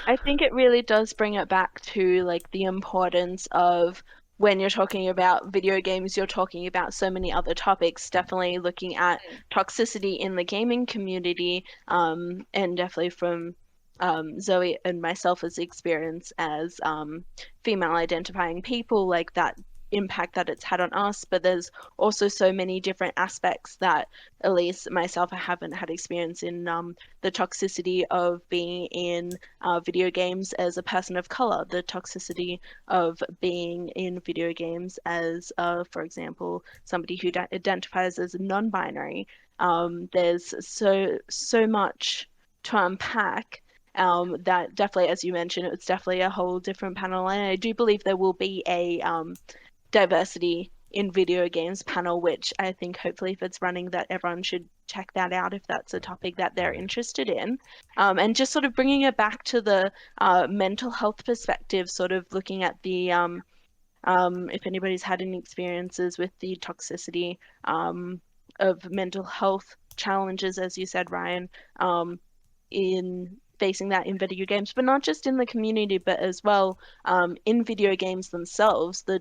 I think it really does bring it back to like the importance of, when you're talking about video games, you're talking about so many other topics, definitely looking at toxicity in the gaming community, and definitely from Zoe and myself as experience as female identifying people, like that impact that it's had on us. But there's also so many different aspects that at least myself, I haven't had experience in, the toxicity of being in video games as a person of color, the toxicity of being in video games as for example, somebody who identifies as non-binary. There's so much to unpack. That definitely, as you mentioned, it's definitely a whole different panel, and I do believe there will be a diversity in video games panel, which I think hopefully, if it's running, that everyone should check that out if that's a topic that they're interested in. And just sort of bringing it back to the mental health perspective, sort of looking at the if anybody's had any experiences with the toxicity of mental health challenges, as you said, Ryan, in facing that in video games, but not just in the community, but as well in video games themselves, the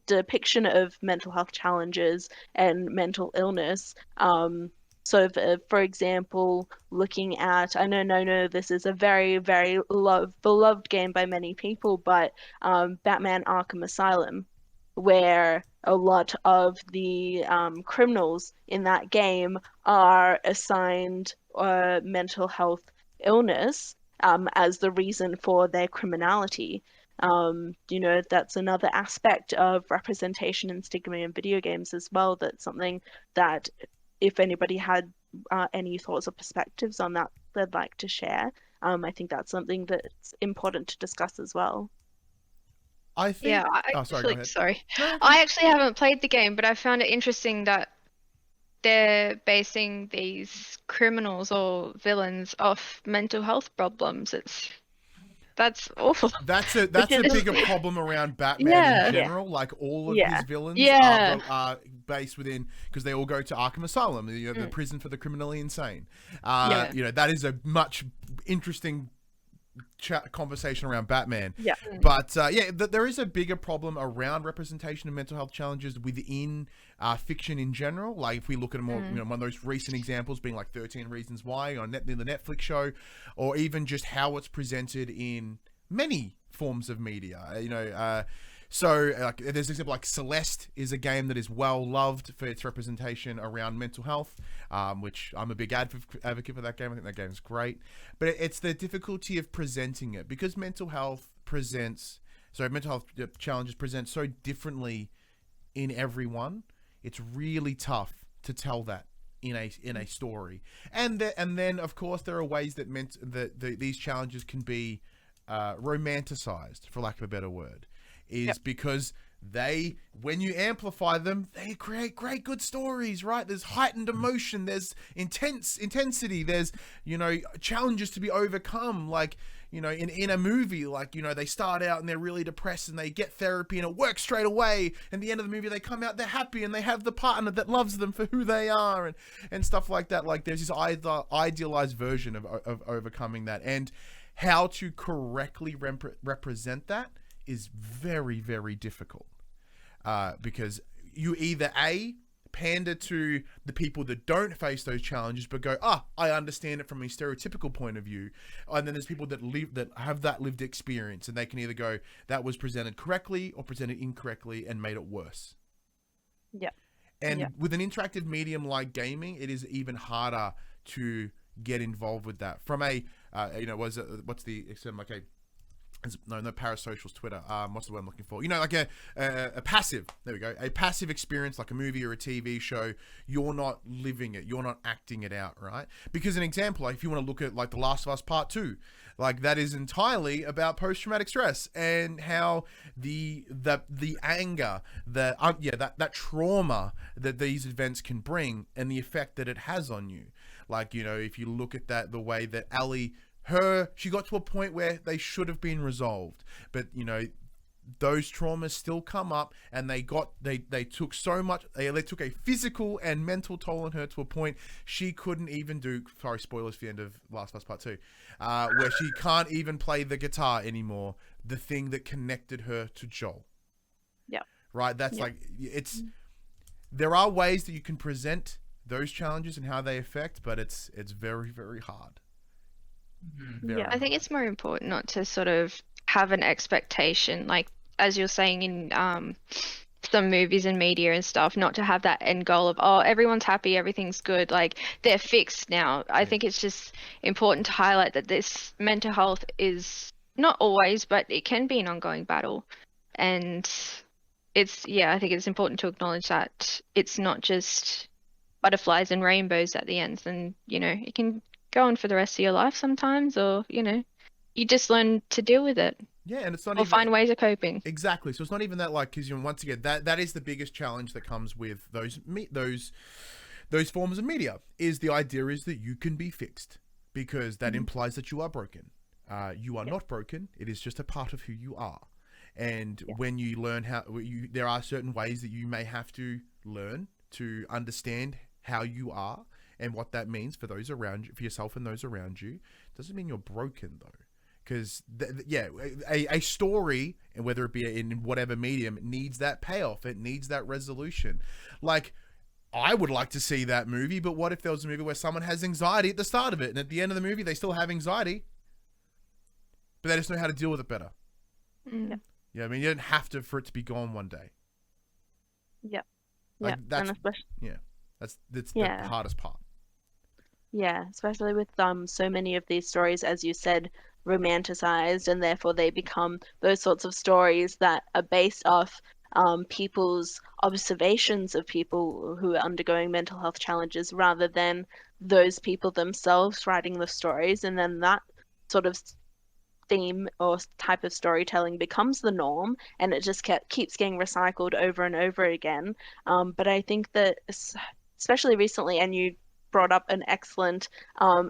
depiction of mental health challenges and mental illness. For example, looking at, I know, no, this is a very, very beloved game by many people, but Batman Arkham Asylum, where a lot of the criminals in that game are assigned mental health illness as the reason for their criminality. That's another aspect of representation and stigma in video games as well. That's something that, if anybody had any thoughts or perspectives on that they'd like to share, I think that's something that's important to discuss as well. I think. Sorry. I actually haven't played the game, but I found it interesting that they're basing these criminals or villains off mental health problems. That's awful. That's a bigger problem around Batman in general. Like, all of his villains are based within, because they all go to Arkham Asylum, the prison for the criminally insane. That is a much interesting conversation around Batman. But there is a bigger problem around representation of mental health challenges within fiction in general. Like, if we look at more, one of those recent examples being like 13 Reasons Why on the Netflix show, or even just how it's presented in many forms of media. So, like, there's an example like Celeste is a game that is well loved for its representation around mental health, which I'm a big advocate for that game. I think that game is great. But it's the difficulty of presenting it, because mental health challenges present so differently in everyone. It's really tough to tell that in a story. And then of course there are ways that these challenges can be romanticized, for lack of a better word, because when you amplify them, they create great good stories, right? There's heightened emotion, there's intensity, there's, challenges to be overcome, like, in a movie, like, they start out and they're really depressed and they get therapy and it works straight away, and the end of the movie they come out, they're happy and they have the partner that loves them for who they are, and stuff like that. Like, there's this idealized version of overcoming that, and how to correctly represent that is very, very difficult, because you either pander to the people that don't face those challenges but go, I understand it from a stereotypical point of view, and then there's people that have that lived experience, and they can either go, that was presented correctly or presented incorrectly and made it worse. With an interactive medium like gaming, it is even harder to get involved with that from a what's the extent, like no parasocial's Twitter, what's the word I'm looking for, like a passive, there we go, a passive experience, like a movie or a TV show. You're not living it, you're not acting it out, right? Because an example, like if you want to look at like The Last of Us Part 2, like that is entirely about post-traumatic stress and how the anger, that trauma that these events can bring and the effect that it has on you. Like, if you look at that, the way that Ellie, she got to a point where they should have been resolved, but those traumas still come up, and they took so much, they took a physical and mental toll on her to a point she couldn't even do, sorry, spoilers for the end of Last of Us Part 2, where she can't even play the guitar anymore, the thing that connected her to Joel. Right? That's like, there are ways that you can present those challenges and how they affect, but it's very, very hard. I think it's more important not to sort of have an expectation, like as you're saying in some movies and media and stuff, not to have that end goal of, everyone's happy, everything's good, like they're fixed now. I think it's just important to highlight that this mental health is not always, but it can be an ongoing battle, and I think it's important to acknowledge that it's not just butterflies and rainbows at the end, and it can go on for the rest of your life sometimes, or you just learn to deal with it. And it's not or find ways of coping. Exactly. So it's not even that, like, because once again, that is the biggest challenge that comes with those forms of media, is the idea is that you can be fixed, because that implies that you are broken. You are not broken. It is just a part of who you are. And when you learn there are certain ways that you may have to learn to understand how you are and what that means for those around you, for yourself and those around you. Doesn't mean you're broken, though. Because, a story, and whether it be in whatever medium, needs that payoff. It needs that resolution. Like, I would like to see that movie, but what if there was a movie where someone has anxiety at the start of it, and at the end of the movie, they still have anxiety, but they just know how to deal with it better? You don't have to for it to be gone one day. Like, that's the hardest part. Especially with so many of these stories, as you said, romanticized, and therefore they become those sorts of stories that are based off people's observations of people who are undergoing mental health challenges, rather than those people themselves writing the stories, and then that sort of theme or type of storytelling becomes the norm, and it just keeps getting recycled over and over again. But I think that especially recently, and you brought up an excellent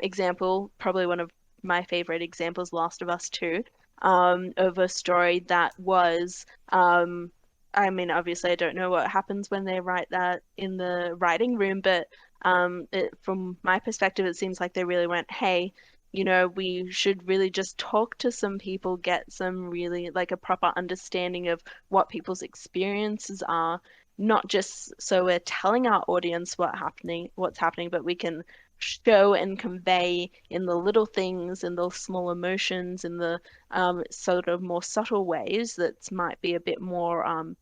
example, probably one of my favorite examples, Last of Us 2, of a story that was, obviously I don't know what happens when they write that in the writing room, but from my perspective, it seems like they really went, hey, we should really just talk to some people, get some really, like, a proper understanding of what people's experiences are, not just so we're telling our audience what's happening, but we can show and convey in the little things, in the small emotions, in the sort of more subtle ways that might be a bit more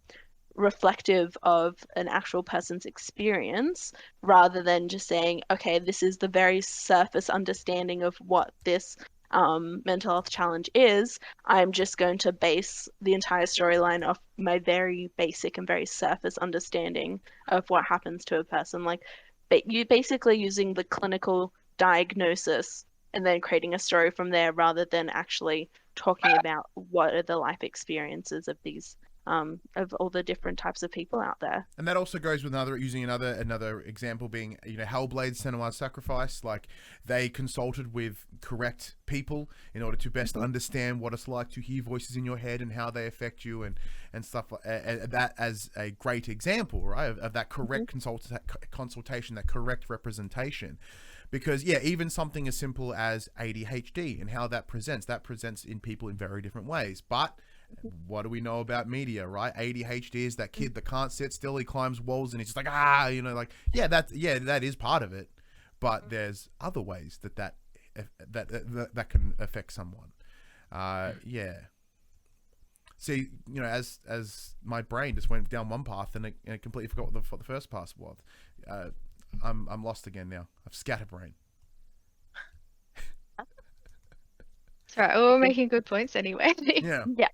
reflective of an actual person's experience, rather than just saying, okay, this is the very surface understanding of what this mental health challenge is. I'm just going to base the entire storyline off my very basic and very surface understanding of what happens to a person. Like, you basically using the clinical diagnosis and then creating a story from there rather than actually talking about what are the life experiences of these of all the different types of people out there. And that also goes with using another example being, Hellblade: Senua's Sacrifice. Like, they consulted with correct people in order to best understand what it's like to hear voices in your head and how they affect you and stuff like that, as a great example, right, of that correct consultation, that correct representation. Because, even something as simple as ADHD and how that presents in people in very different ways. But what do we know about media, right? ADHD is that kid that can't sit still. He climbs walls and he's just like, that is part of it. But there's other ways that can affect someone. See, as my brain just went down one path and it completely forgot what the first path was. I'm lost again now. I've scatterbrain. It's all right. We're making good points anyway. Yeah.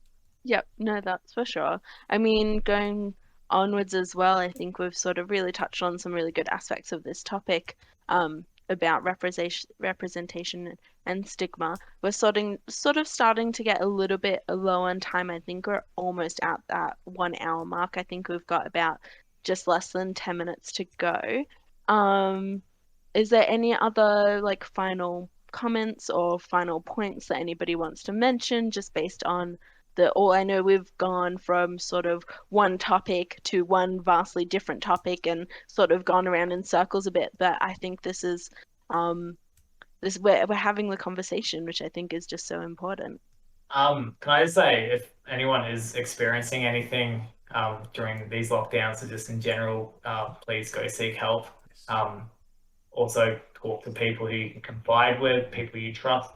Yep, no, that's for sure. I mean, going onwards as well, I think we've sort of really touched on some really good aspects of this topic about representation and stigma. We're sort of starting to get a little bit low on time. I think we're almost at that 1 hour mark. I think we've got about just less than 10 minutes to go. Is there any other final comments or final points that anybody wants to mention, just based on I know we've gone from sort of one topic to one vastly different topic and sort of gone around in circles a bit, but I think this is we're having the conversation, which I think is just so important. Can I just say, if anyone is experiencing anything during these lockdowns or just in general, please go seek help. Also talk to people who you can confide with, people you trust,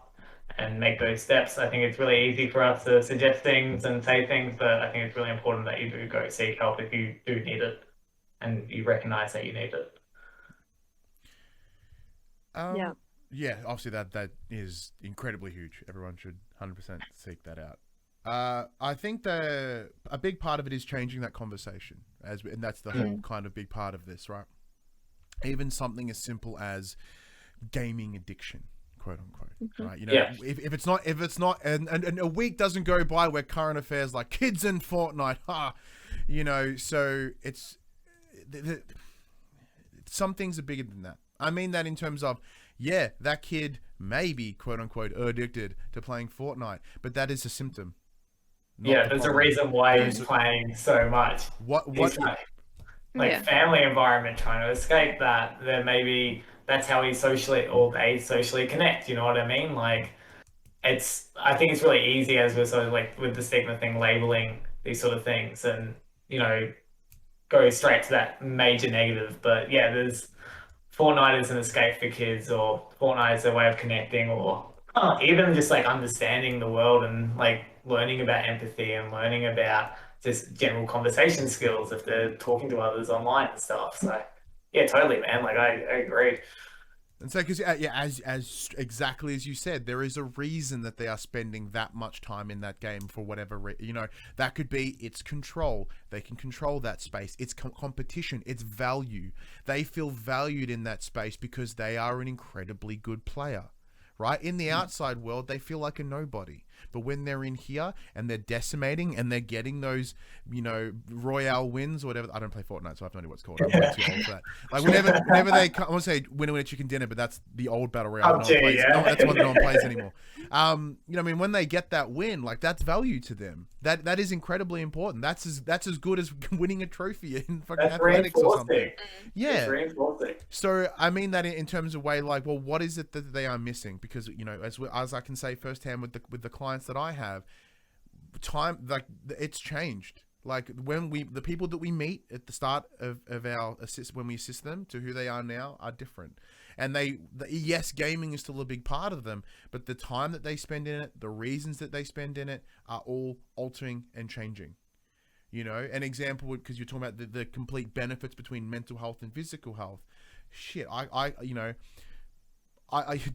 and make those steps. I think it's really easy for us to suggest things and say things, but I think it's really important that you do go seek help if you do need it and you recognize that you need it. Yeah, obviously that is incredibly huge. Everyone should 100% seek that out. I think a big part of it is changing that conversation, and that's the whole kind of big part of this, right? Even something as simple as gaming addiction, quote unquote, right? If it's not, and a week doesn't go by where current affairs like kids in Fortnite, so it's some things are bigger than that. I mean that in terms of, that kid may be quote unquote addicted to playing Fortnite, but that is a symptom. There's a reason why he's playing so much. Family environment, trying to escape that. Then maybe that's how they socially connect. You know what I mean? I think it's really easy, as we're sort of with the stigma thing, labeling these sort of things and, go straight to that major negative. But there's Fortnite is an escape for kids, or Fortnite is a way of connecting, or even just understanding the world and learning about empathy and learning about just general conversation skills if they're talking to others online and stuff. So totally, man. I agree. And so, because as exactly as you said, there is a reason that they are spending that much time in that game for whatever that could be its control. They can control that space. It's competition. It's value. They feel valued in that space because they are an incredibly good player, right? In the outside world, they feel like a nobody. But when they're in here and they're decimating and they're getting those, Royale wins or whatever. I don't play Fortnite, so I have no idea what's called. I'm way too old for that. Whenever they come, I want to say winner winner chicken dinner, but that's the old battle royale. That's the one that no one plays anymore. When they get that win, that's value to them. That is incredibly important. That's as good as winning a trophy in fucking athletics or something. Yeah. It's reinforcing. So I mean that in terms of way, what is it that they are missing? Because as I can say firsthand with the clients that I have, time it's changed. When the people that we meet at the start of our when we assist them to who they are now are different. And yes, gaming is still a big part of them, but the time that they spend in it, the reasons that they spend in it are all altering and changing. An example, because you're talking about the complete benefits between mental health and physical health. Shit, I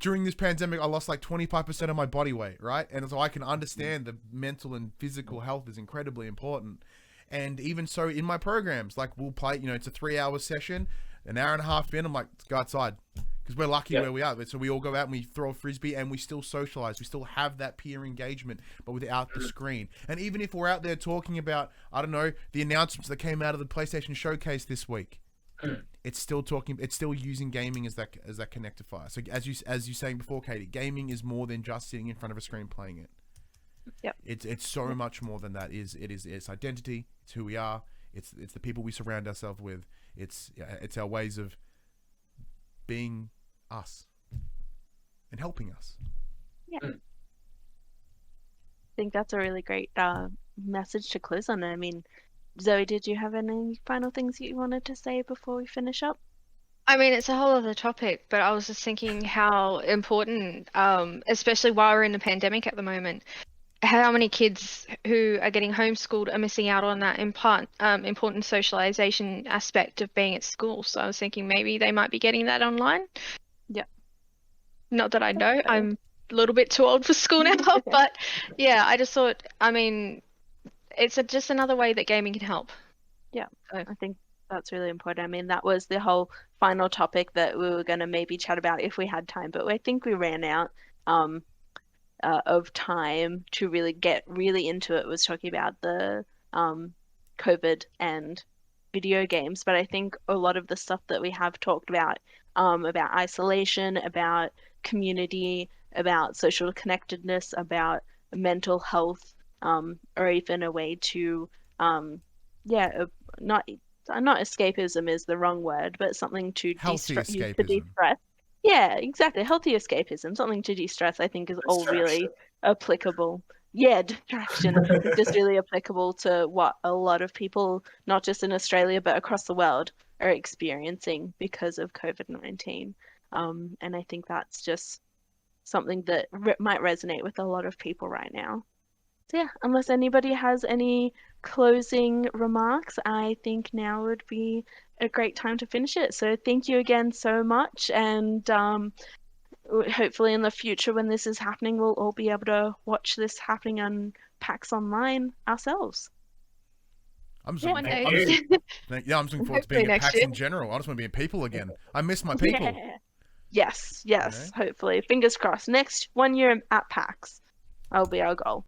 during this pandemic, I lost 25% of my body weight, right? And so I can understand the mental and physical health is incredibly important. And even so in my programs, we'll play, it's a 3-hour session. an hour and a half in, I'm like, let's go outside. Because we're lucky where we are. So we all go out and we throw a frisbee and we still socialize. We still have that peer engagement, but without the screen. And even if we're out there talking about, I don't know, the announcements that came out of the PlayStation Showcase this week, it's still using gaming as that connectifier. So as you saying before, Caity, gaming is more than just sitting in front of a screen playing it. Yep. It's so much more than that. It's identity. It's who we are. It's the people we surround ourselves with. It's our ways of being us and helping us. Yeah. I think that's a really great message to close on. I mean, Zoe, did you have any final things that you wanted to say before we finish up? I mean, it's a whole other topic, but I was just thinking how important, especially while we're in the pandemic at the moment, how many kids who are getting homeschooled are missing out on that important socialization aspect of being at school. So I was thinking maybe they might be getting that online. Yeah. Not that I know. I'm a little bit too old for school now, but yeah, I just thought, I mean, it's just another way that gaming can help. Yeah, So. I think that's really important. I mean, that was the whole final topic that we were going to maybe chat about if we had time, but I think we ran out of time to really get really into it. Was talking about the COVID and video games, but I think a lot of the stuff that we have talked about isolation, about community, about social connectedness, about mental health, or even a way to not escapism is the wrong word, but something to Healthy escapism. de-stress. Yeah, exactly. Healthy escapism, something to de-stress, I think is all really applicable. Yeah, distraction is just really applicable to what a lot of people, not just in Australia, but across the world, are experiencing because of COVID-19. And I think that's just something that might resonate with a lot of people right now. So yeah, unless anybody has any closing remarks, I think now would be a great time to finish it. So thank you again so much, and hopefully in the future when this is happening, we'll all be able to watch this happening on PAX Online ourselves. I'm just looking forward to being at PAX in general. I just want to be in people again. I miss my people. Yeah. Yes, hopefully. Fingers crossed. Next 1 year at PAX, that'll be our goal.